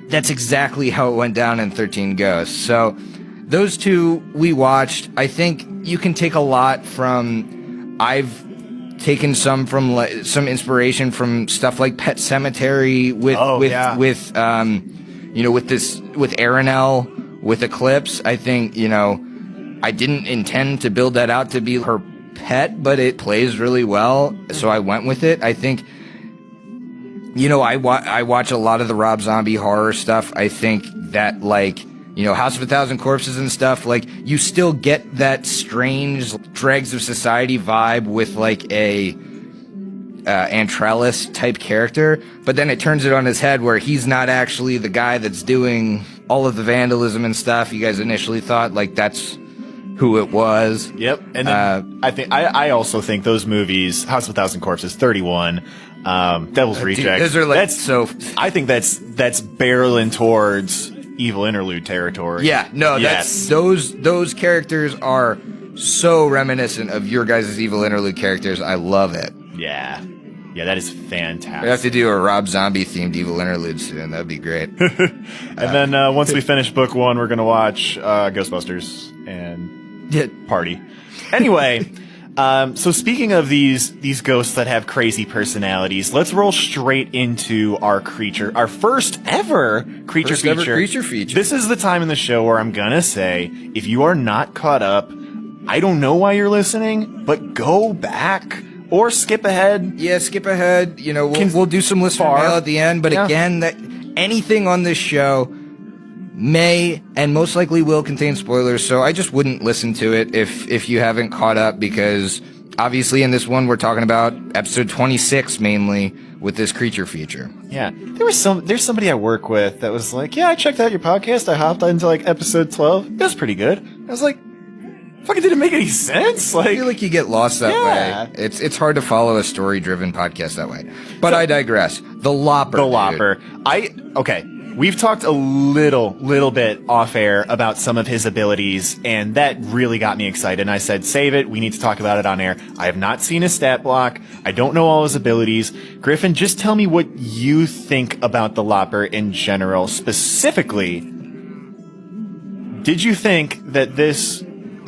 Speaker 2: That's exactly how it went down in 13 Ghosts. So those two we watched. I think you can take a lot from, I've taken some from, like, some inspiration from stuff like Pet Sematary with Arenelle, with Eclipse. I think, I didn't intend to build that out to be her pet, but it plays really well, so I went with it. I think, I watch a lot of the Rob Zombie horror stuff. I think that, like, House of a Thousand Corpses and stuff, like, you still get that strange dregs of society vibe with, like, a Antrellis type character, but then it turns it on his head where he's not actually the guy that's doing all of the vandalism and stuff. You guys initially thought, like, that's who it was.
Speaker 1: Yep. And then I also think those movies, House of a Thousand Corpses, 31, Devil's Rejects,
Speaker 2: those are, like,
Speaker 1: I think that's barreling towards Evil Interlude territory.
Speaker 2: Yeah, no,
Speaker 1: yes.
Speaker 2: those characters are so reminiscent of your guys' Evil Interlude characters. I love it.
Speaker 1: Yeah. Yeah, that is fantastic.
Speaker 2: We have to do a Rob Zombie themed Evil Interlude soon. That'd be great.
Speaker 1: And then once we finish book one, we're gonna watch Ghostbusters and party. Anyway, so speaking of these ghosts that have crazy personalities, let's roll straight into our first ever creature feature. This is the time in the show where I'm gonna say, if you are not caught up, I don't know why you're listening, but go back or skip ahead.
Speaker 2: Yeah, skip ahead. We'll do some listener mail at the end, but again, that anything on this show may and most likely will contain spoilers, so I just wouldn't listen to it if you haven't caught up, because obviously in this one we're talking about episode 26 mainly with this creature feature.
Speaker 1: Yeah. There's somebody I work with that was like, yeah, I checked out your podcast. I hopped into like episode 12. It was pretty good. I was like, fucking didn't make any sense. Like,
Speaker 2: I feel like you get lost that way. It's hard to follow a story-driven podcast that way. But I digress. The Lopper. Okay. We've talked a little bit off air about some of his abilities, and that really got me excited. And I said, save it. We need to talk about it on air. I have not seen his stat block. I don't know all his abilities. Griffin, just tell me what you think about the Lopper in general. Specifically, did you think that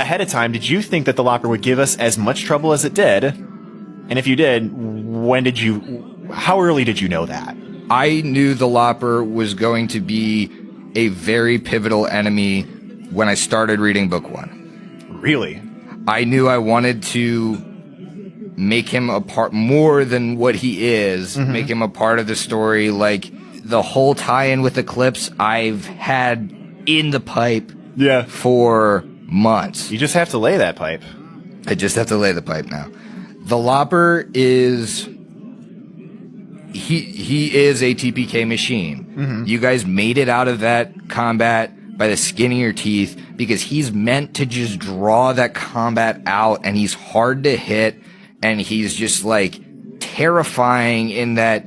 Speaker 2: ahead of time, did you think that the Lopper would give us as much trouble as it did? And if you did, how early did you know that? I knew the Lopper was going to be a very pivotal enemy when I started reading book one.
Speaker 1: Really?
Speaker 2: I knew I wanted to make him a part more than what he is, make him a part of the story. Like, the whole tie-in with Eclipse I've had in the pipe for months.
Speaker 1: You just have to lay that pipe.
Speaker 2: I just have to lay the pipe now. The Lopper is... He is a TPK machine. You guys made it out of that combat by the skin of your teeth, because he's meant to just draw that combat out, and he's hard to hit, and he's just, like, terrifying in that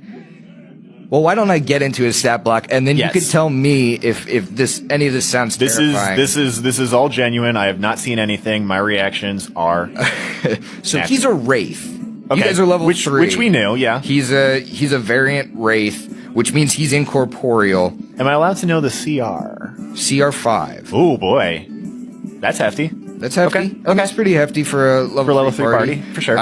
Speaker 2: Well, why don't I get into his stat block, and then
Speaker 1: Yes.
Speaker 2: you could tell me if any of this sounds terrifying.
Speaker 1: This is all genuine. I have not seen anything. My reactions are
Speaker 2: So he's a wraith.
Speaker 1: okay.
Speaker 2: You guys are level 3,
Speaker 1: which we knew. Yeah.
Speaker 2: He's a variant wraith, which means he's incorporeal.
Speaker 1: Am I allowed to know the CR?
Speaker 2: CR5.
Speaker 1: Oh boy, that's hefty.
Speaker 2: That's hefty.
Speaker 1: Okay.
Speaker 2: I mean, that's pretty hefty for a level 3
Speaker 1: party for sure.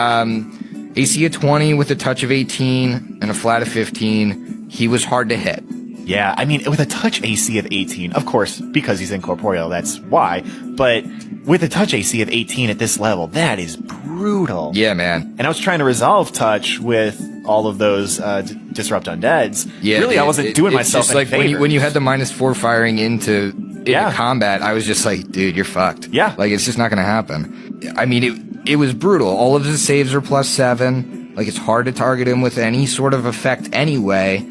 Speaker 2: AC of 20 with a touch of 18 and a flat of 15. He was hard to hit.
Speaker 1: Yeah, I mean, with a touch AC of 18, of course, because he's incorporeal, that's why. But with a touch AC of 18 at this level, that is brutal.
Speaker 2: Yeah, man.
Speaker 1: And I was trying to resolve touch with all of those disrupt undeads.
Speaker 2: Yeah,
Speaker 1: really,
Speaker 2: dude,
Speaker 1: I wasn't doing
Speaker 2: it's
Speaker 1: myself
Speaker 2: just
Speaker 1: any
Speaker 2: like
Speaker 1: favors.
Speaker 2: when you had the -4 firing into combat, I was just like, dude, you're fucked.
Speaker 1: Yeah.
Speaker 2: Like, it's just not going to happen. I mean, it was brutal. All of his saves are +7. Like, it's hard to target him with any sort of effect anyway.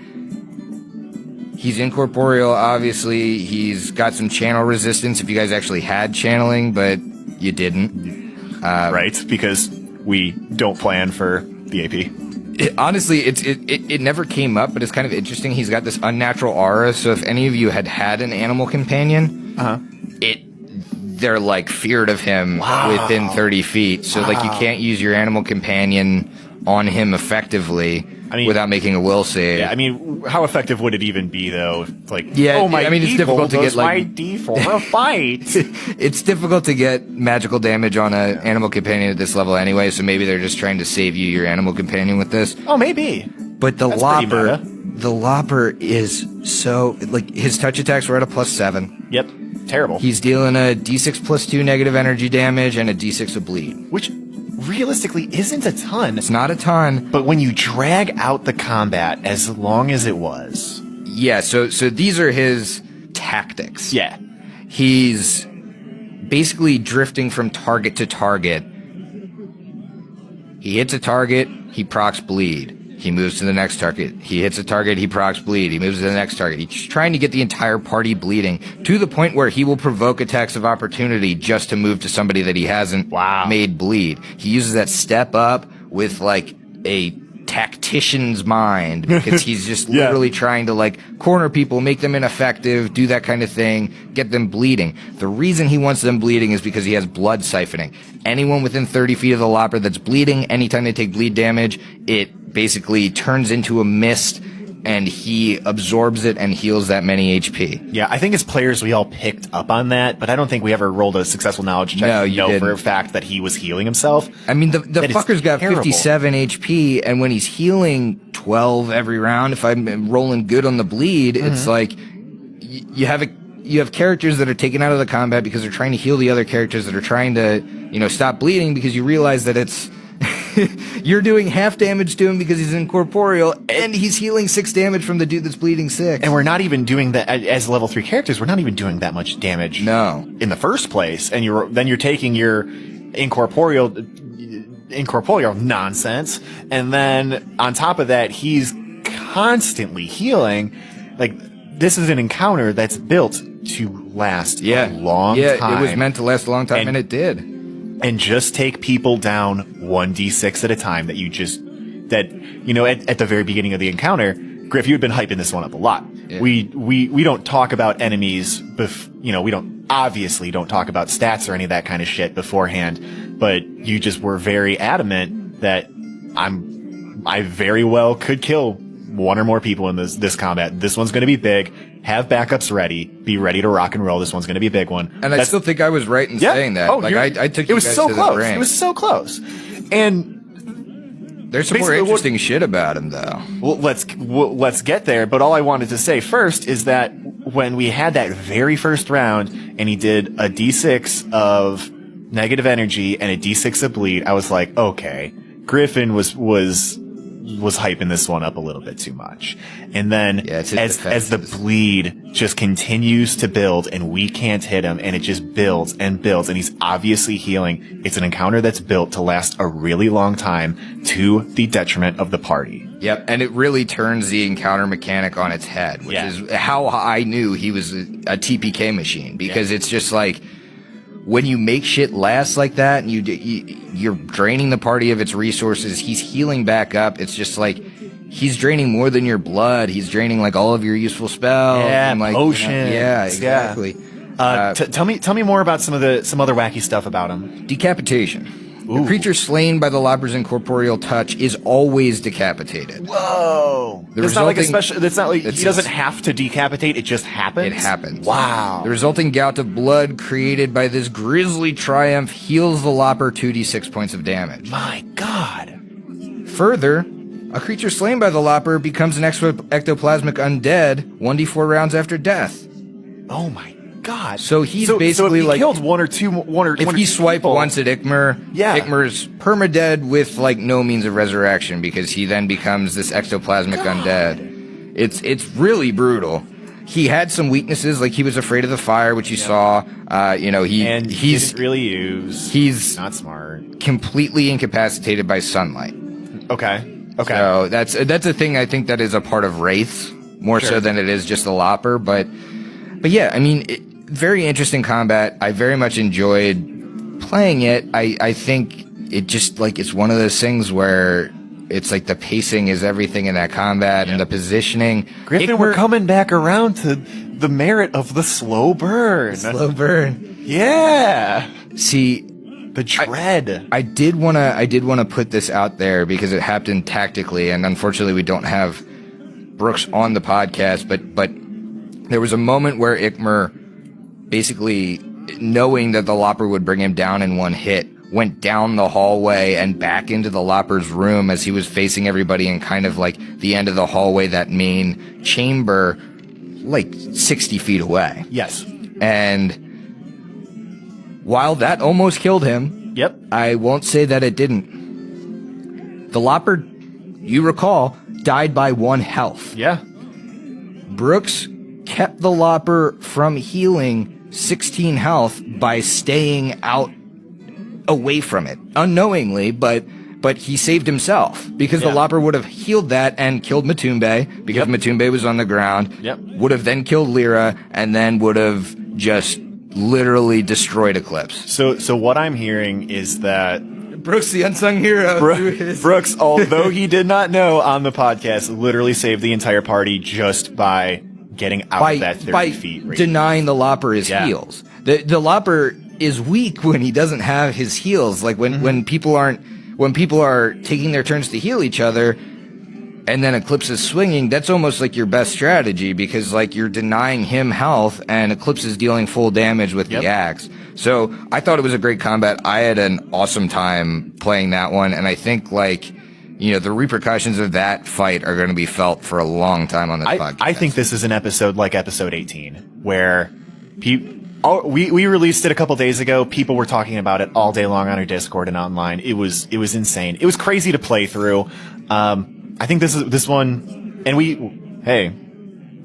Speaker 2: He's incorporeal, obviously. He's got some channel resistance if you guys actually had channeling, but you didn't.
Speaker 1: Right, because we don't plan for the AP.
Speaker 2: Honestly, it never came up, but it's kind of interesting. He's got this unnatural aura, so if any of you had an animal companion, they're like feared of him within 30 feet. So like you can't use your animal companion on him effectively without making a will save.
Speaker 1: Yeah, I mean, how effective would it even be though? Like,
Speaker 2: yeah,
Speaker 1: oh my,
Speaker 2: I mean, it's difficult to get like
Speaker 1: my D4 fight.
Speaker 2: It's difficult to get magical damage on an animal companion at this level anyway. So maybe they're just trying to save you your animal companion with this.
Speaker 1: Oh, maybe.
Speaker 2: But the
Speaker 1: That's pretty
Speaker 2: Lopper,
Speaker 1: meta.
Speaker 2: the Lopper is so like his touch attacks were at a +7.
Speaker 1: Yep, terrible.
Speaker 2: He's dealing a D6 +2 negative energy damage and a D6 of bleed.
Speaker 1: Which realistically isn't a ton.
Speaker 2: It's not a ton.
Speaker 1: But when you drag out the combat as long as it was.
Speaker 2: Yeah, so these are his tactics.
Speaker 1: Yeah.
Speaker 2: He's basically drifting from target to target. He hits a target, he procs bleed. He moves to the next target. He hits a target, he procs bleed. He moves to the next target. He's trying to get the entire party bleeding to the point where he will provoke attacks of opportunity just to move to somebody that he hasn't made bleed. He uses that step up with like a tactician's mind because he's just literally trying to like corner people, make them ineffective, do that kind of thing, get them bleeding. The reason he wants them bleeding is because he has blood siphoning. Anyone within 30 feet of the Lopper that's bleeding, anytime they take bleed damage, it basically turns into a mist and he absorbs it and heals that many HP.
Speaker 1: Yeah, I think as players we all picked up on that, but I don't think we ever rolled a successful knowledge check to know for a fact that he was healing himself.
Speaker 2: I mean, the fucker's got
Speaker 1: terrible.
Speaker 2: 57 HP, and when he's healing 12 every round, if I'm rolling good on the bleed, it's like you have characters that are taken out of the combat because they're trying to heal the other characters that are trying to, stop bleeding because you realize that it's you're doing half damage to him because he's incorporeal, and he's healing 6 damage from the dude that's bleeding 6.
Speaker 1: And we're not even doing that as level 3 characters. We're not even doing that much damage.
Speaker 2: No.
Speaker 1: In the first place, and you're taking your incorporeal nonsense, and then on top of that, he's constantly healing. Like, this is an encounter that's built to last a long time.
Speaker 2: Yeah, it was meant to last a long time, and it did.
Speaker 1: And just take people down 1d6 at a time at the very beginning of the encounter. Griff, you had been hyping this one up a lot. Yeah. We don't talk about enemies, we obviously don't talk about stats or any of that kind of shit beforehand, but you just were very adamant that I very well could kill one or more people in this combat. This one's going to be big. Have backups ready. Be ready to rock and roll. This one's going to be a big one.
Speaker 2: And I still think I was right in saying that.
Speaker 1: Oh,
Speaker 2: I took you guys
Speaker 1: so
Speaker 2: to
Speaker 1: close.
Speaker 2: the brink.
Speaker 1: It was so close. And
Speaker 2: there's some more interesting shit about him, though.
Speaker 1: Well, let's get there. But all I wanted to say first is that when we had that very first round, and he did a D6 of negative energy and a D6 of bleed, I was like, okay, Griffin was hyping this one up a little bit too much. And then as the bleed just continues to build and we can't hit him, and it just builds and builds, and he's obviously healing, it's an encounter that's built to last a really long time to the detriment of the party.
Speaker 2: Yep, and it really turns the encounter mechanic on its head, which is how I knew he was a TPK machine, because it's just like, when you make shit last like that, and you're draining the party of its resources, he's healing back up. It's just like he's draining more than your blood. He's draining like all of your useful spells.
Speaker 1: Yeah,
Speaker 2: and, like,
Speaker 1: potions.
Speaker 2: Yeah, exactly.
Speaker 1: Tell me more about some other wacky stuff about him.
Speaker 2: Decapitation.
Speaker 1: Ooh.
Speaker 2: A creature slain by the Lopper's incorporeal touch is always decapitated.
Speaker 1: Whoa! It's not like a special. It's not like he doesn't have to decapitate. It just happens.
Speaker 2: It happens.
Speaker 1: Wow.
Speaker 2: The resulting gout of blood created by this grisly triumph heals the Lopper 2d6 points of damage.
Speaker 1: My God.
Speaker 2: Further, a creature slain by the Lopper becomes an ectoplasmic undead 1d4 rounds after death.
Speaker 1: Oh my God.
Speaker 2: So he's basically
Speaker 1: if he killed one or two
Speaker 2: if he swiped once at Ikmer,
Speaker 1: yeah.
Speaker 2: Ikmer's permadead with like no means of resurrection because he then becomes this ectoplasmic undead. It's really brutal. He had some weaknesses, like he was afraid of the fire, which you saw. He's
Speaker 1: didn't really use.
Speaker 2: He's
Speaker 1: not smart.
Speaker 2: Completely incapacitated by sunlight.
Speaker 1: Okay.
Speaker 2: So that's a thing I think that is a part of wraiths more so than it is just the Lopper, but yeah, I mean, very interesting combat. I very much enjoyed playing it. I think it just like it's one of those things where it's like the pacing is everything in that combat and the positioning.
Speaker 1: Griffin, we're coming back around to the merit of the slow burn.
Speaker 2: Slow burn.
Speaker 1: Yeah.
Speaker 2: See,
Speaker 1: the dread.
Speaker 2: I did wanna put this out there because it happened tactically, and unfortunately we don't have Brooks on the podcast, but there was a moment where Ikmer, basically knowing that the Lopper would bring him down in one hit, went down the hallway and back into the Lopper's room as he was facing everybody in kind of like the end of the hallway, that main chamber, like 60 feet away.
Speaker 1: Yes.
Speaker 2: And while that almost killed him,
Speaker 1: yep,
Speaker 2: I won't say that it didn't. The Lopper, you recall, died by 1 health.
Speaker 1: Yeah.
Speaker 2: Brooks kept the Lopper from healing 16 health by staying out away from it unknowingly, but he saved himself because the Lopper would have healed that and killed Matumbe because Matumbe was on the ground.
Speaker 1: Yep.
Speaker 2: Would have then killed Lyra and then would have just literally destroyed Eclipse.
Speaker 1: So what I'm hearing is that
Speaker 2: Brooks, the unsung hero.
Speaker 1: Brooks, although he did not know on the podcast, literally saved the entire party just by getting out of that 30 feet range.
Speaker 2: Denying the Lopper his heals. The Lopper is weak when he doesn't have his heals. Like when people are taking their turns to heal each other, and then Eclipse is swinging, that's almost like your best strategy because like you're denying him health and Eclipse is dealing full damage with the axe. So I thought it was a great combat. I had an awesome time playing that one, and I think like, you know, the repercussions of that fight are going to be felt for a long time on this podcast.
Speaker 1: I think this is an episode like episode 18, where we released it a couple days ago. People were talking about it all day long on our Discord and online. It was insane. It was crazy to play through. I think this one, and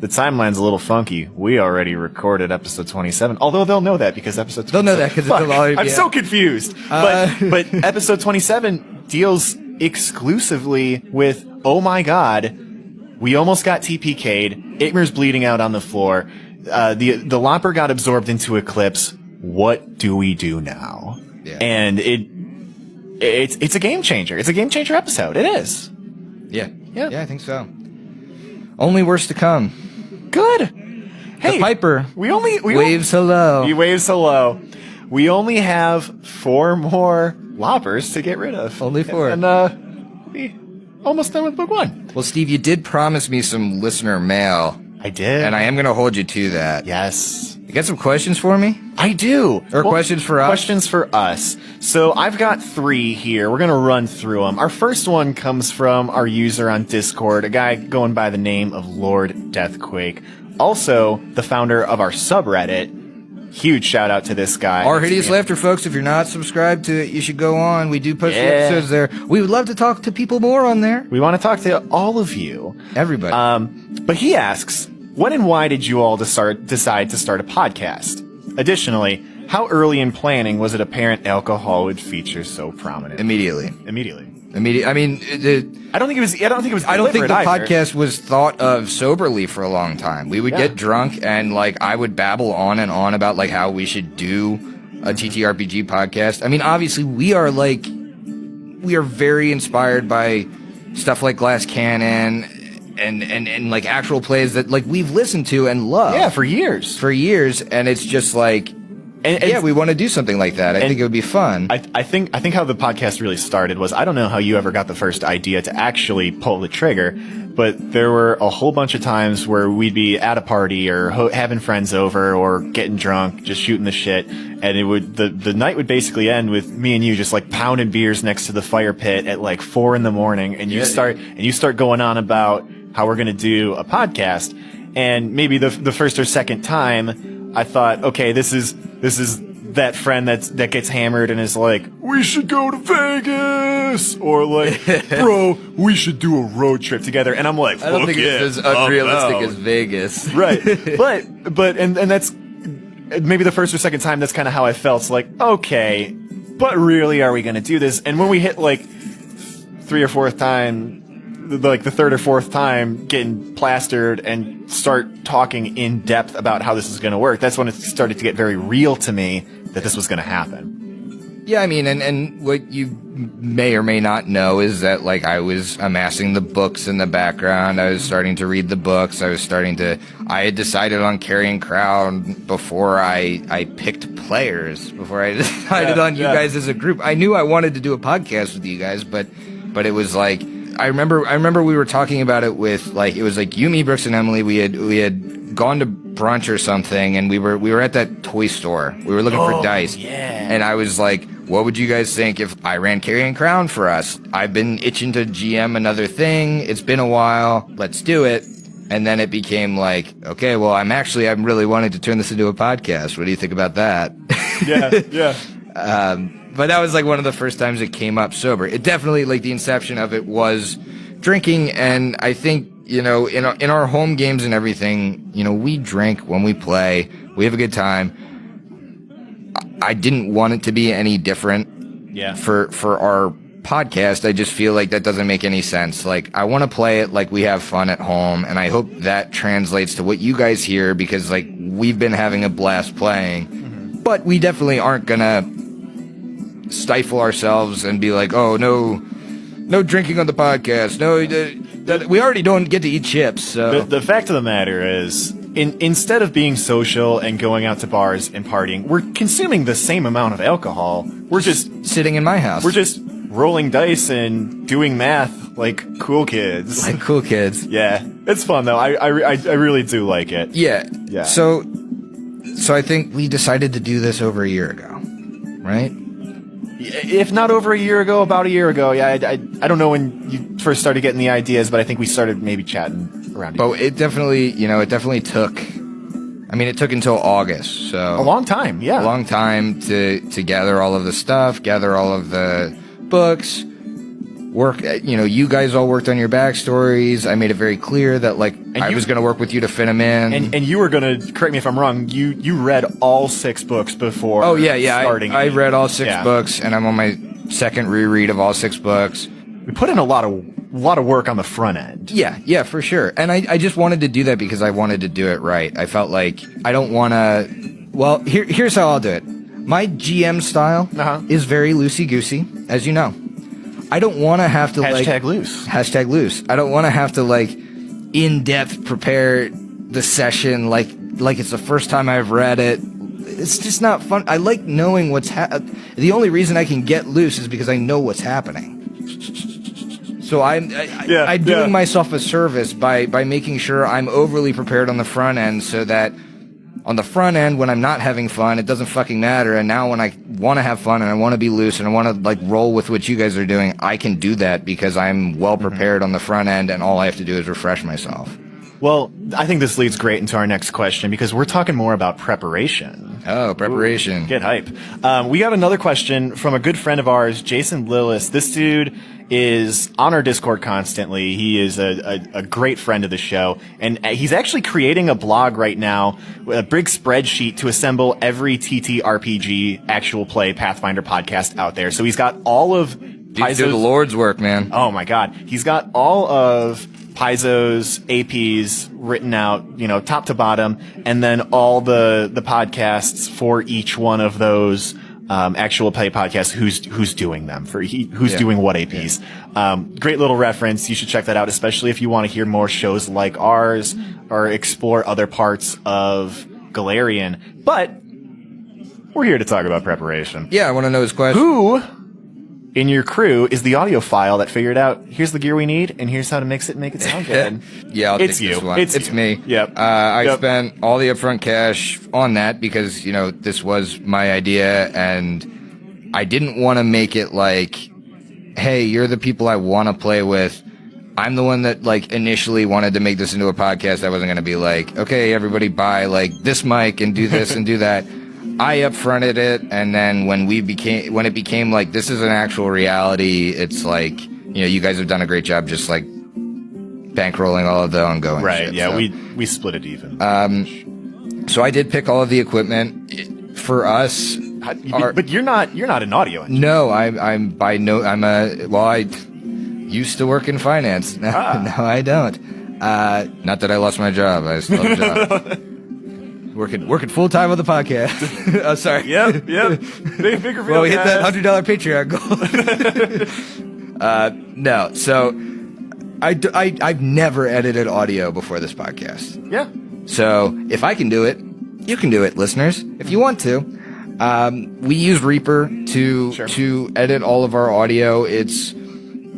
Speaker 1: the timeline's a little funky. We already recorded episode 27, although they'll know that because episode 27.
Speaker 2: They'll know that because it's already.
Speaker 1: I'm so confused. But episode 27 deals exclusively with, oh my God, we almost got TPK'd. Ikmer's bleeding out on the floor. The Lopper got absorbed into Eclipse. What do we do now? Yeah. And it's a game changer. It's a game changer episode. It is.
Speaker 2: Yeah, I think so. Only worse to come.
Speaker 1: Good. Hey,
Speaker 2: the Piper.
Speaker 1: We
Speaker 2: waves hello.
Speaker 1: He waves hello. We only have 4 more Loppers to get rid of.
Speaker 2: Only 4.
Speaker 1: And we almost done with book 1.
Speaker 2: Well, Steve, you did promise me some listener mail.
Speaker 1: I did.
Speaker 2: And I am going to hold you to that.
Speaker 1: Yes.
Speaker 2: You got some questions for me?
Speaker 1: I do.
Speaker 2: Questions for us?
Speaker 1: Questions for us. So I've got 3 here. We're going to run through them. Our first one comes from our user on Discord, a guy going by the name of Lord Deathquake. Also, the founder of our subreddit. Huge shout out to this guy.
Speaker 2: Our Hideous Laughter, folks. If you're not subscribed to it, you should go on. We do post the episodes there. We would love to talk to people more on there.
Speaker 1: We want to talk to all of you.
Speaker 2: Everybody.
Speaker 1: But he asks, when and why did you all decide to start a podcast? Additionally, how early in planning was it apparent alcohol would feature so prominent?
Speaker 2: Immediately.
Speaker 1: I
Speaker 2: mean,
Speaker 1: I don't think it was. I don't think the
Speaker 2: podcast was thought of soberly for a long time. We would get drunk and like I would babble on and on about like how we should do a TTRPG podcast. I mean, obviously we are very inspired by stuff like Glass Cannon and like actual plays that like we've listened to and loved.
Speaker 1: Yeah, for years.
Speaker 2: And it's just like, and we want to do something like that. I think it would be fun.
Speaker 1: I think how the podcast really started was, I don't know how you ever got the first idea to actually pull the trigger, but there were a whole bunch of times where we'd be at a party or having friends over or getting drunk, just shooting the shit, and it would the night would basically end with me and you just like pounding beers next to the fire pit at like 4 a.m, and you start going on about how we're gonna do a podcast, and maybe the first or second time I thought, okay, this is that friend that gets hammered and is like, we should go to Vegas, or like, bro, we should do a road trip together. And I'm like,
Speaker 2: I don't think it's as unrealistic as Vegas.
Speaker 1: Right. But that's maybe the first or second time, that's kind of how I felt. It's like, okay, but really, are we going to do this? And when we hit like 3 or 4th time, like the 3rd or 4th time getting plastered and start talking in depth about how this is going to work, that's when it started to get very real to me that this was going to happen.
Speaker 2: Yeah, I mean, and what you may or may not know is that, like, I was amassing the books in the background. I was starting to read the books. I had decided on Carrying Crown before I picked players, before I decided on you guys as a group. I knew I wanted to do a podcast with you guys, but it was like, I remember we were talking about it with, like, it was like you, me, Brooks, and Emily. We had gone to brunch or something, and we were at that toy store. We were looking for dice.
Speaker 1: Yeah.
Speaker 2: And I was like, what would you guys think if I ran Carrying Crown for us? I've been itching to GM another thing. It's been a while. Let's do it. And then it became like, okay, well, I'm really wanting to turn this into a podcast. What do you think about that?
Speaker 1: Yeah.
Speaker 2: But that was like one of the first times it came up sober. It definitely, like, the inception of it was drinking, and I think, you know, in our home games and everything, you know, we drink when we play. We have a good time. I didn't want it to be any different.
Speaker 1: Yeah.
Speaker 2: For our podcast, I just feel like that doesn't make any sense. Like, I want to play it like we have fun at home, and I hope that translates to what you guys hear, because, like, we've been having a blast playing. Mm-hmm. But we definitely aren't gonna stifle ourselves and be like, oh, no drinking on the podcast. No, we already don't get to eat chips. So
Speaker 1: the fact of the matter is, instead of being social and going out to bars and partying, we're consuming the same amount of alcohol. We're just
Speaker 2: sitting in my house.
Speaker 1: We're just rolling dice and doing math like cool kids.
Speaker 2: Like cool kids.
Speaker 1: Yeah, it's fun though. I really do like it.
Speaker 2: Yeah. So I think we decided to do this over a year ago, right?
Speaker 1: If not over a year ago, about a year ago. Yeah, I don't know when you first started getting the ideas, but I think we started maybe chatting around.
Speaker 2: But it definitely took. I mean, it took until August, so
Speaker 1: a long time. Yeah,
Speaker 2: a long time to gather all of the stuff, gather all of the books, work. You know, you guys all worked on your backstories. I made it very clear that, like, I was going to work with you to fit them in.
Speaker 1: And you were going to, correct me if I'm wrong, you read all 6 books before.
Speaker 2: Oh yeah.
Speaker 1: Starting.
Speaker 2: I read all 6 books, and I'm on my second reread of all 6 books.
Speaker 1: We put in a lot of work on the front end.
Speaker 2: Yeah, for sure. And I just wanted to do that because I wanted to do it right. I felt like I don't want to. Well, here's how I'll do it. My GM style is very loosey-goosey, as you know. I don't want to have to
Speaker 1: Hashtag loose.
Speaker 2: I don't want to have to, like, in-depth prepare the session like it's the first time I've read it. It's just not fun. I like knowing what's the only reason I can get loose is because I know what's happening. So I'm doing myself a service by making sure I'm overly prepared on the front end, so that on the front end, when I'm not having fun, it doesn't fucking matter. And now when I want to have fun and I want to be loose and I want to, like, roll with what you guys are doing, I can do that because I'm well prepared on the front end, and all I have to do is refresh myself.
Speaker 1: Well, I think this leads great into our next question, because we're talking more about preparation.
Speaker 2: Oh, preparation.
Speaker 1: Ooh, get hype. We got another question from a good friend of ours, Jason Lillis. This dude is on our Discord constantly. He is a great friend of the show, and he's actually creating a blog right now, a big spreadsheet to assemble every TTRPG actual play Pathfinder podcast out there. So he's got all of
Speaker 2: Paizo's... do the Lord's work, man.
Speaker 1: Oh my God. He's got all of Paizo's APs written out, you know, top to bottom, and then all the podcasts for each one of those actual play podcasts who's doing them who's doing what APs. Great little reference. You should check that out, especially if you want to hear more shows like ours or explore other parts of Galarian. But we're here to talk about preparation.
Speaker 2: Yeah, I want to know his question.
Speaker 1: Who in your crew is the audiophile that figured out, here's the gear we need, and here's how to mix it and make it sound good?
Speaker 2: Yeah, I'll
Speaker 1: it's
Speaker 2: take
Speaker 1: you.
Speaker 2: This one. It's
Speaker 1: you.
Speaker 2: me.
Speaker 1: Yep.
Speaker 2: I spent all the upfront cash on that because, this was my idea, and I didn't want to make it like, hey, you're the people I want to play with. I'm the one that, initially wanted to make this into a podcast. I wasn't going to be like, okay, everybody buy, this mic and do this and do that. I upfronted it, and then when it became like this is an actual reality, it's like, you guys have done a great job just bankrolling all of the ongoing
Speaker 1: right,
Speaker 2: shit.
Speaker 1: Yeah,
Speaker 2: so.
Speaker 1: we split it even.
Speaker 2: So I did pick all of the equipment for us.
Speaker 1: But you're not an audio engineer.
Speaker 2: No, I used to work in finance. No, I don't. Not that I lost my job. I still have a job. Working full time on the podcast. Oh, sorry.
Speaker 1: Yep. Bigger
Speaker 2: well, we hit that $100 Patreon goal. No, so I've never edited audio before this podcast.
Speaker 1: Yeah.
Speaker 2: So if I can do it, you can do it, listeners. If you want to, we use Reaper to edit all of our audio. It's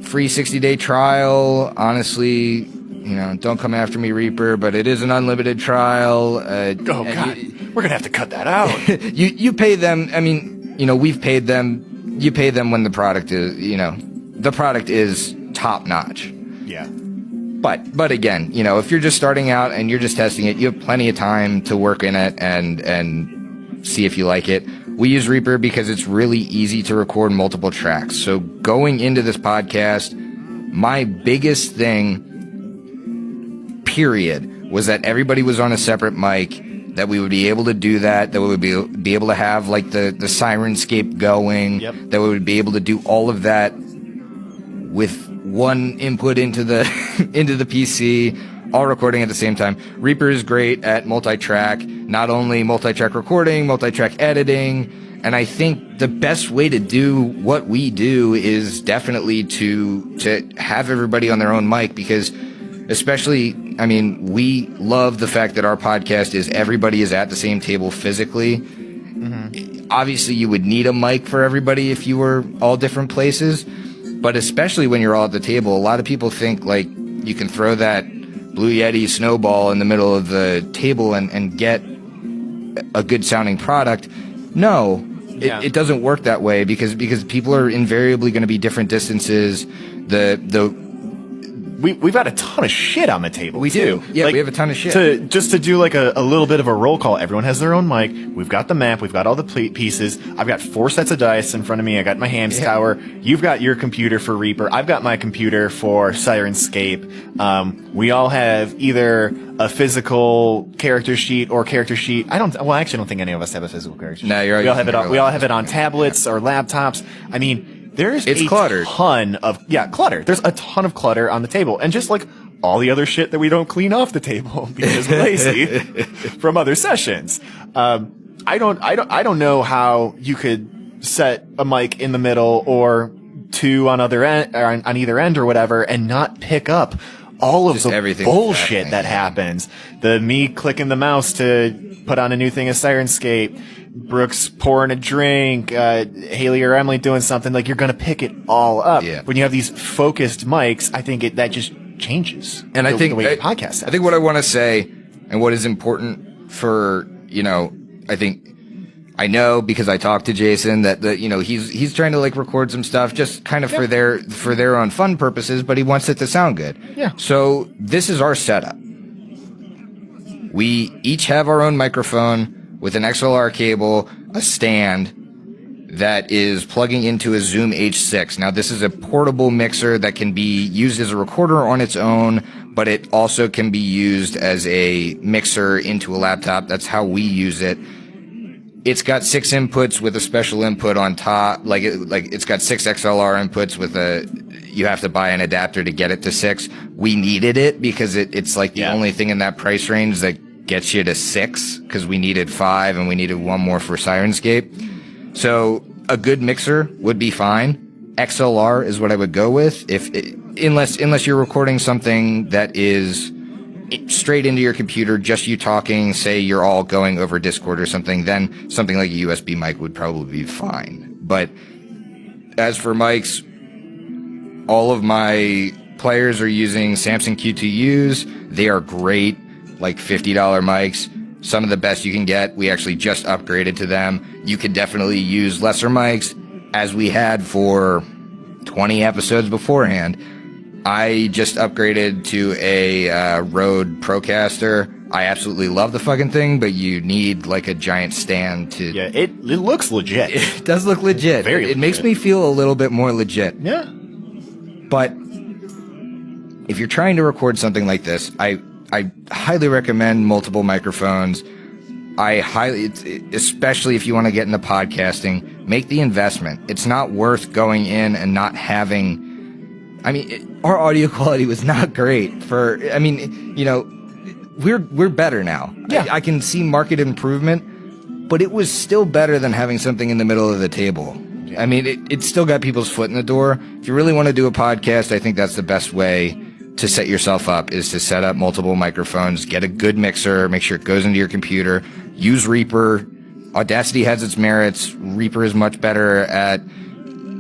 Speaker 2: free 60-day trial. Honestly, don't come after me, Reaper, but it is an unlimited trial.
Speaker 1: God, we're gonna have to cut that out.
Speaker 2: You pay them. I mean, we've paid them. You pay them when the product is, the product is top notch.
Speaker 1: Yeah.
Speaker 2: But again, if you're just starting out and you're just testing it, you have plenty of time to work in it and see if you like it. We use Reaper because it's really easy to record multiple tracks. So going into this podcast, my biggest thing, period, was that everybody was on a separate mic, that we would be able to do that we would be able to have the Sirenscape going, that we would be able to do all of that with one input into the into the PC, all recording at the same time. Reaper is great at multi-track, not only multi-track recording, multi-track editing, and I think the best way to do what we do is definitely to have everybody on their own mic, because especially, we love the fact that our podcast is everybody is at the same table physically. Mm-hmm. Obviously, you would need a mic for everybody if you were all different places, but especially when you're all at the table, a lot of people think you can throw that Blue Yeti snowball in the middle of the table and get a good sounding product. No, it doesn't work that way because people are invariably going to be different distances.
Speaker 1: We've got a ton of shit on the table.
Speaker 2: We do. Yeah, we have a ton of shit.
Speaker 1: To do a little bit of a roll call, everyone has their own mic. We've got the map. We've got all the pieces. I've got 4 sets of dice in front of me. I got my Hams Tower. You've got your computer for Reaper. I've got my computer for Sirenscape. We all have either a physical character sheet or character sheet. I actually don't think any of us have a physical character sheet.
Speaker 2: No, you're right.
Speaker 1: We all have it on tablets or laptops. There's
Speaker 2: cluttered.
Speaker 1: Ton of clutter. There's a ton of clutter on the table, and just all the other shit that we don't clean off the table because we're lazy from other sessions. I don't know how you could set a mic in the middle or 2 on either end or whatever and not pick up all of the bullshit that happens. Me clicking the mouse to put on a new thing of Sirenscape, Brooks pouring a drink, Haley or Emily doing something, you're gonna pick it all up.
Speaker 2: Yeah.
Speaker 1: When you have these focused mics, I think that just changes.
Speaker 2: And I think
Speaker 1: the way podcast sounds.
Speaker 2: I think what I want to say and what is important for, I know because I talked to Jason that he's trying to record some stuff just kind of for their own fun purposes, but he wants it to sound good.
Speaker 1: Yeah.
Speaker 2: So this is our setup. We each have our own microphone with an XLR cable, a stand that is plugging into a Zoom H6. Now, this is a portable mixer that can be used as a recorder on its own, but it also can be used as a mixer into a laptop. That's how we use it. It's got 6 inputs with a special input on top. It's got 6 XLR inputs with you have to buy an adapter to get it to 6. We needed it because it's the only thing in that price range that gets you to 6, because we needed 5 and we needed 1 more for Sirenscape. So a good mixer would be fine. XLR is what I would go with unless you're recording something that is straight into your computer, just you talking, say you're all going over Discord or something, then something like a USB mic would probably be fine. But as for mics, all of my players are using Samson Q2Us. They are great, like $50 mics. Some of the best you can get. We actually just upgraded to them. You could definitely use lesser mics, as we had for 20 episodes beforehand. I just upgraded to a Rode Procaster. I absolutely love the fucking thing, but you need like a giant stand to...
Speaker 1: Yeah, it looks legit.
Speaker 2: It does look legit.
Speaker 1: Very
Speaker 2: It makes me feel a little bit more legit.
Speaker 1: Yeah.
Speaker 2: But if you're trying to record something like this, I highly recommend multiple microphones. Especially if you want to get into podcasting, make the investment. It's not worth going in and not having... our audio quality was not great we're better now.
Speaker 1: Yeah.
Speaker 2: I can see market improvement, but it was still better than having something in the middle of the table. Yeah. It still got people's foot in the door. If you really want to do a podcast, I think that's the best way to set yourself up, is to set up multiple microphones, get a good mixer, make sure it goes into your computer, use Reaper. Audacity has its merits. Reaper is much better at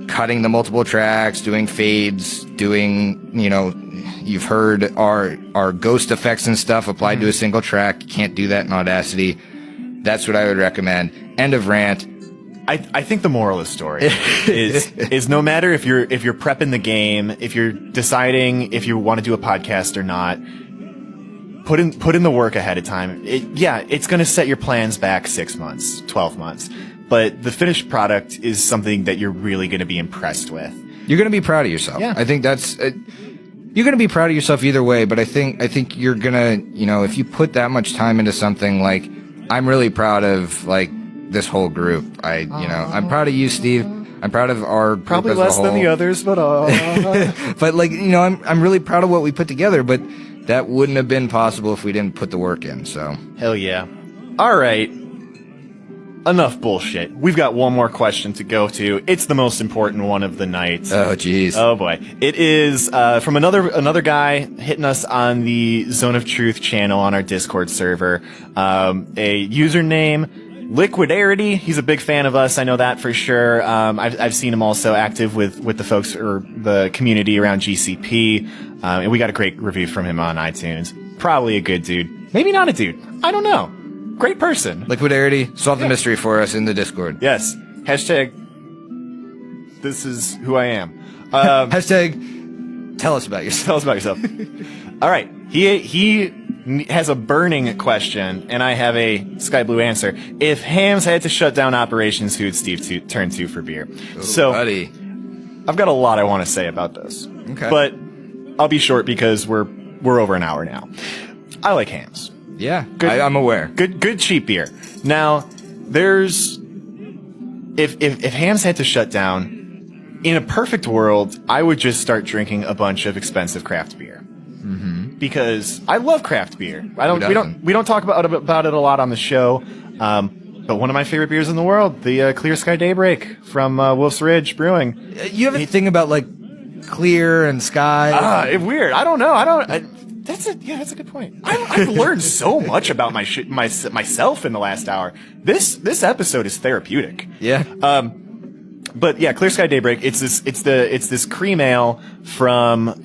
Speaker 2: cutting the multiple tracks, doing fades, you've heard our ghost effects and stuff applied to a single track. You can't do that in Audacity. That's what I would recommend. End of rant.
Speaker 1: I think the moral of the story is no matter if you're prepping the game, if you're deciding if you want to do a podcast or not, put in the work ahead of time. It's going to set your plans back 6 months, 12 months, but the finished product is something that you're really going to be impressed with.
Speaker 2: You're going to be proud of yourself. Yeah. I think that's you're going to be proud of yourself either way, but I think you're going to, if you put that much time into something, like I'm really proud of like this whole group. I'm proud of you, Steve. I'm proud of our group
Speaker 1: probably
Speaker 2: as
Speaker 1: less
Speaker 2: a whole.
Speaker 1: than the others, but
Speaker 2: but I'm really proud of what we put together, but that wouldn't have been possible if we didn't put the work in. So
Speaker 1: hell yeah. All right. Enough bullshit. We've got one more question to go to. It's the most important one of the night.
Speaker 2: Oh, jeez.
Speaker 1: Oh, boy. It is from another guy hitting us on the Zone of Truth channel on our Discord server. A username, Liquidarity. He's a big fan of us. I know that for sure. I've seen him also active with the folks or the community around GCP. And we got a great review from him on iTunes. Probably a good dude. Maybe not a dude. I don't know. Great person.
Speaker 2: Liquidarity, solve the mystery for us in the Discord.
Speaker 1: Yes. Hashtag, this is who I am.
Speaker 2: Hashtag, tell us about yourself.
Speaker 1: Tell us about yourself. All right. He has a burning question, and I have a sky blue answer. If Hams had to shut down operations, who would Steve turn to for beer?
Speaker 2: Oh, buddy.
Speaker 1: I've got a lot I want to say about this.
Speaker 2: Okay.
Speaker 1: But I'll be short because we're over an hour now. I like Hams.
Speaker 2: Yeah, I'm aware.
Speaker 1: Good cheap beer. Now, there's if Hams had to shut down, in a perfect world, I would just start drinking a bunch of expensive craft beer. Mm-hmm. Because I love craft beer. We don't talk about it a lot on the show. But one of my favorite beers in the world, the Clear Sky Daybreak from Wolf's Ridge Brewing.
Speaker 2: You have a thing about like clear and sky?
Speaker 1: Weird. I don't know. That's a good point. I've learned so much about myself in the last hour. This episode is therapeutic.
Speaker 2: Yeah.
Speaker 1: But yeah, Clear Sky Daybreak. It's this cream ale from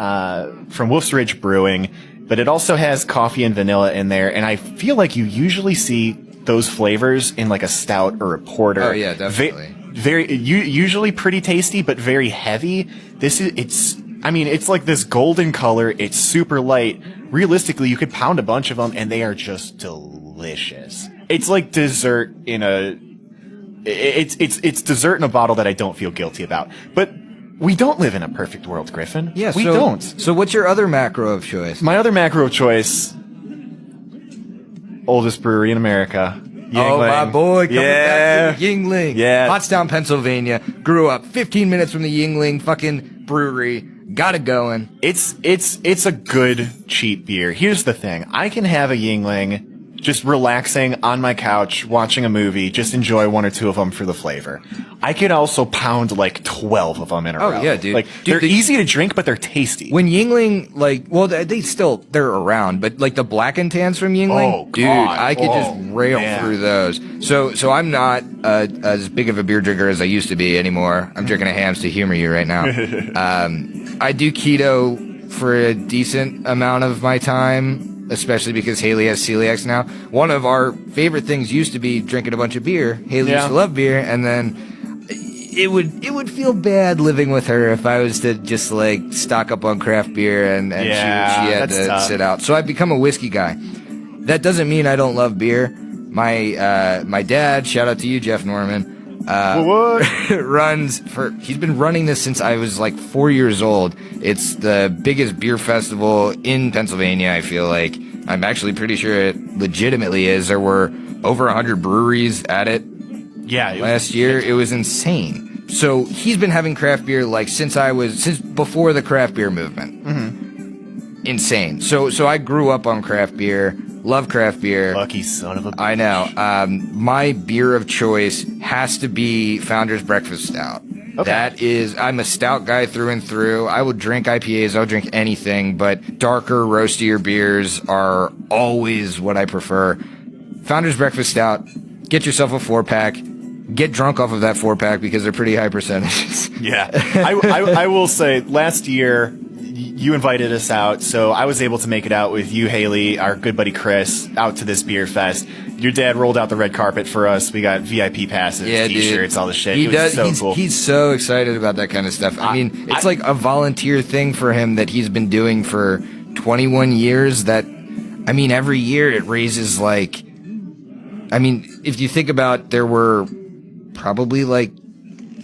Speaker 1: Wolf's Ridge Brewing, but it also has coffee and vanilla in there. And I feel like you usually see those flavors in like a stout or a porter.
Speaker 2: Oh yeah, definitely.
Speaker 1: Usually pretty tasty, but very heavy. It's like this golden color. It's super light. Realistically, you could pound a bunch of them and they are just delicious. It's like dessert it's dessert in a bottle that I don't feel guilty about. But we don't live in a perfect world, Griffin.
Speaker 2: Yeah,
Speaker 1: we don't.
Speaker 2: So what's your other macro of choice?
Speaker 1: My other macro of choice, oldest brewery in America. Yuengling.
Speaker 2: Oh, my boy, coming back to the Yuengling.
Speaker 1: Yeah.
Speaker 2: Pottstown, Pennsylvania. Grew up 15 minutes from the Yuengling fucking brewery. Got it going.
Speaker 1: It's a good, cheap beer. Here's the thing. I can have a Yuengling just relaxing on my couch, watching a movie, just enjoy one or two of them for the flavor. I could also pound like 12 of them in a row.
Speaker 2: Oh, yeah, dude.
Speaker 1: Like, they're easy to drink, but they're tasty.
Speaker 2: When Yingling, like, well, they're around, but like the black and tans from Yingling, dude, I could just rail through those. So I'm not as big of a beer drinker as I used to be anymore. I'm drinking a Hams to humor you right now. I do keto for a decent amount of my time, especially because Haley has celiacs now. One of our favorite things used to be drinking a bunch of beer. Haley used to love beer, and then it would feel bad living with her if I was to just like stock up on craft beer and she had to tough. Sit out. So I've become a whiskey guy. That doesn't mean I don't love beer. My dad, shout out to you, Jeff Norman, he's been running this since I was like 4 years old. It's the biggest beer festival in Pennsylvania, I feel like. I'm actually pretty sure it legitimately is. There were over 100 breweries at it. Yeah. Last year. It was insane. So he's been having craft beer like since before the craft beer movement. Mm-hmm. Insane. So I grew up on craft beer. Love craft beer.
Speaker 1: Lucky son of a bitch.
Speaker 2: I know. My beer of choice has to be Founder's Breakfast Stout. Okay. I'm a stout guy through and through. I will drink IPAs. I'll drink anything, but darker, roastier beers are always what I prefer. Founder's Breakfast Stout. Get yourself a 4-pack. Get drunk off of that 4-pack because they're pretty high percentages.
Speaker 1: Yeah. I will say, last year, you invited us out, so I was able to make it out with you, Haley, our good buddy Chris, out to this beer fest. Your dad rolled out the red carpet for us. We got VIP passes, T-shirts, all the shit. Cool.
Speaker 2: He's so excited about that kind of stuff. I mean, it's like a volunteer thing for him that he's been doing for 21 years that, I mean, every year it raises like, I mean, if you think about, there were probably like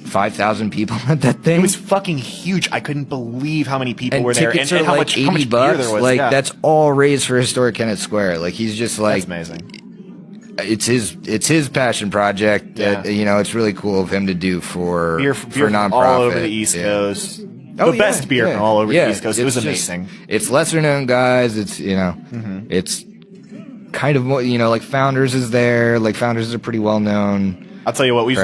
Speaker 2: 5,000 people at that thing.
Speaker 1: It was fucking huge. I couldn't believe how many people were there,
Speaker 2: and how much beer there was. Like that's all raised for Historic Kennett Square. Like he's just like,
Speaker 1: that's amazing.
Speaker 2: It's his passion project. That, it's really cool of him to do for nonprofit
Speaker 1: all over the East Coast. The best beer all over the East Coast. It was amazing.
Speaker 2: It's lesser known guys. It's it's kind of more like Founders is there. Like Founders are pretty well known.
Speaker 1: I'll tell you what, we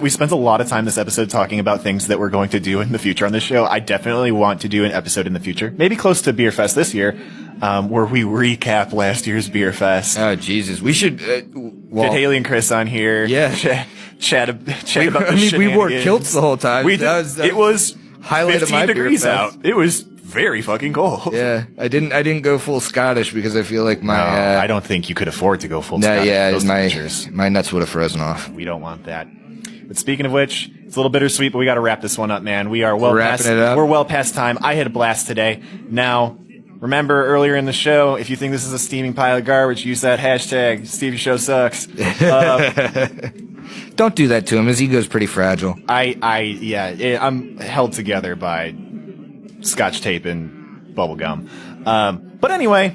Speaker 1: spent a lot of time this episode talking about things that we're going to do in the future on this show. I definitely want to do an episode in the future, maybe close to Beer Fest this year, where we recap last year's Beer Fest.
Speaker 2: Oh Jesus, we should
Speaker 1: get Haley and Chris on here.
Speaker 2: Yeah,
Speaker 1: chat about the shenanigans.
Speaker 2: We wore kilts the whole time.
Speaker 1: It was
Speaker 2: highlight
Speaker 1: 15
Speaker 2: of my
Speaker 1: degrees
Speaker 2: Beer
Speaker 1: out.
Speaker 2: Fest.
Speaker 1: It was very fucking cold.
Speaker 2: Yeah, I didn't go full Scottish because I feel like my
Speaker 1: I don't think you could afford to go full Scottish.
Speaker 2: Yeah, my nuts would have frozen off.
Speaker 1: We don't want that. But speaking of which, it's a little bittersweet, but we got to wrap this one up, man. We're well past time. I had a blast today. Now, remember earlier in the show, if you think this is a steaming pile of garbage, use that hashtag Stevie Show Sucks.
Speaker 2: Don't do that to him. His ego's pretty fragile.
Speaker 1: I'm held together by Scotch tape and bubble gum. But anyway,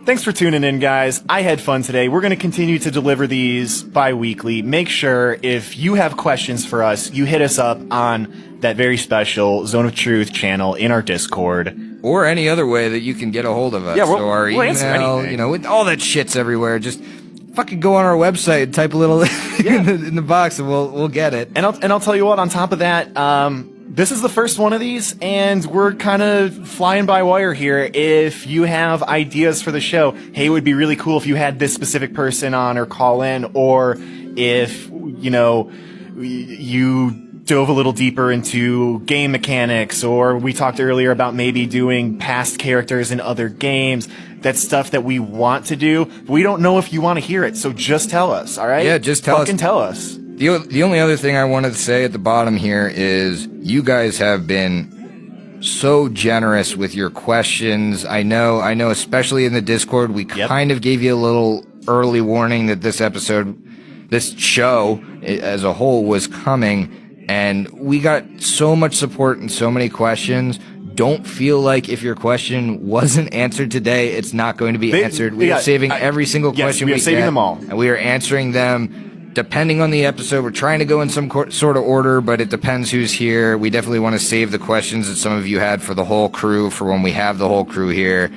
Speaker 1: thanks for tuning in, guys. I had fun today. We're going to continue to deliver these bi-weekly. Make sure if you have questions for us, you hit us up on that very special Zone of Truth channel in our Discord.
Speaker 2: Or any other way that you can get a hold of us.
Speaker 1: Yeah,
Speaker 2: we'll
Speaker 1: answer anything.
Speaker 2: With all that shit's everywhere. Just fucking go on our website and type a little in the box and we'll get it.
Speaker 1: And I'll tell you what, on top of that, this is the first one of these, and we're kind of flying by wire here. If you have ideas for the show, hey, it would be really cool if you had this specific person on or call in, or if, you dove a little deeper into game mechanics, or we talked earlier about maybe doing past characters in other games. That's stuff that we want to do. We don't know if you want to hear it, so just tell us, all right?
Speaker 2: Yeah, just tell us.
Speaker 1: Fucking tell us.
Speaker 2: The only other thing I wanted to say at the bottom here is you guys have been so generous with your questions. I know, especially in the Discord, we kind of gave you a little early warning that this show as a whole was coming, and we got so much support and so many questions. Don't feel like if your question wasn't answered today, it's not going to be answered. We are saving every single question we get.
Speaker 1: Saving them all.
Speaker 2: And we are answering them depending on the episode. We're trying to go in some sort of order, but it depends who's here. We definitely want to save the questions that some of you had for the whole crew, for when we have the whole crew here.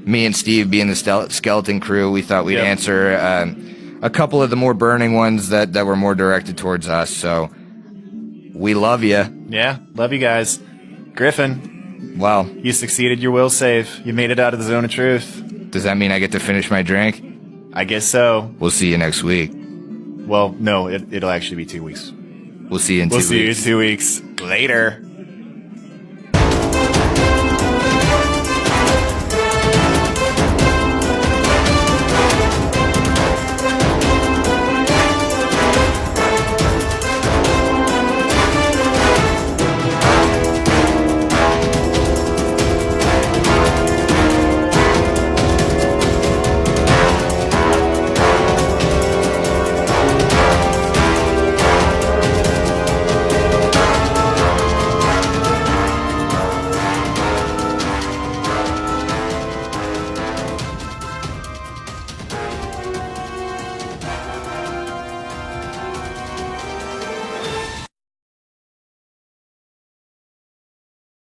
Speaker 2: me and Steve being the skeleton crew, we thought we'd answer a couple of the more burning ones that were more directed towards us. So we love you.
Speaker 1: Yeah, love you guys. Griffin.
Speaker 2: Well,
Speaker 1: you succeeded your will save. You made it out of the zone of truth.
Speaker 2: Does that mean I get to finish my drink?
Speaker 1: I guess so.
Speaker 2: We'll see you next week.
Speaker 1: Well, no, it'll actually be 2 weeks.
Speaker 2: We'll see you in 2 weeks.
Speaker 1: We'll see you in 2 weeks. Later.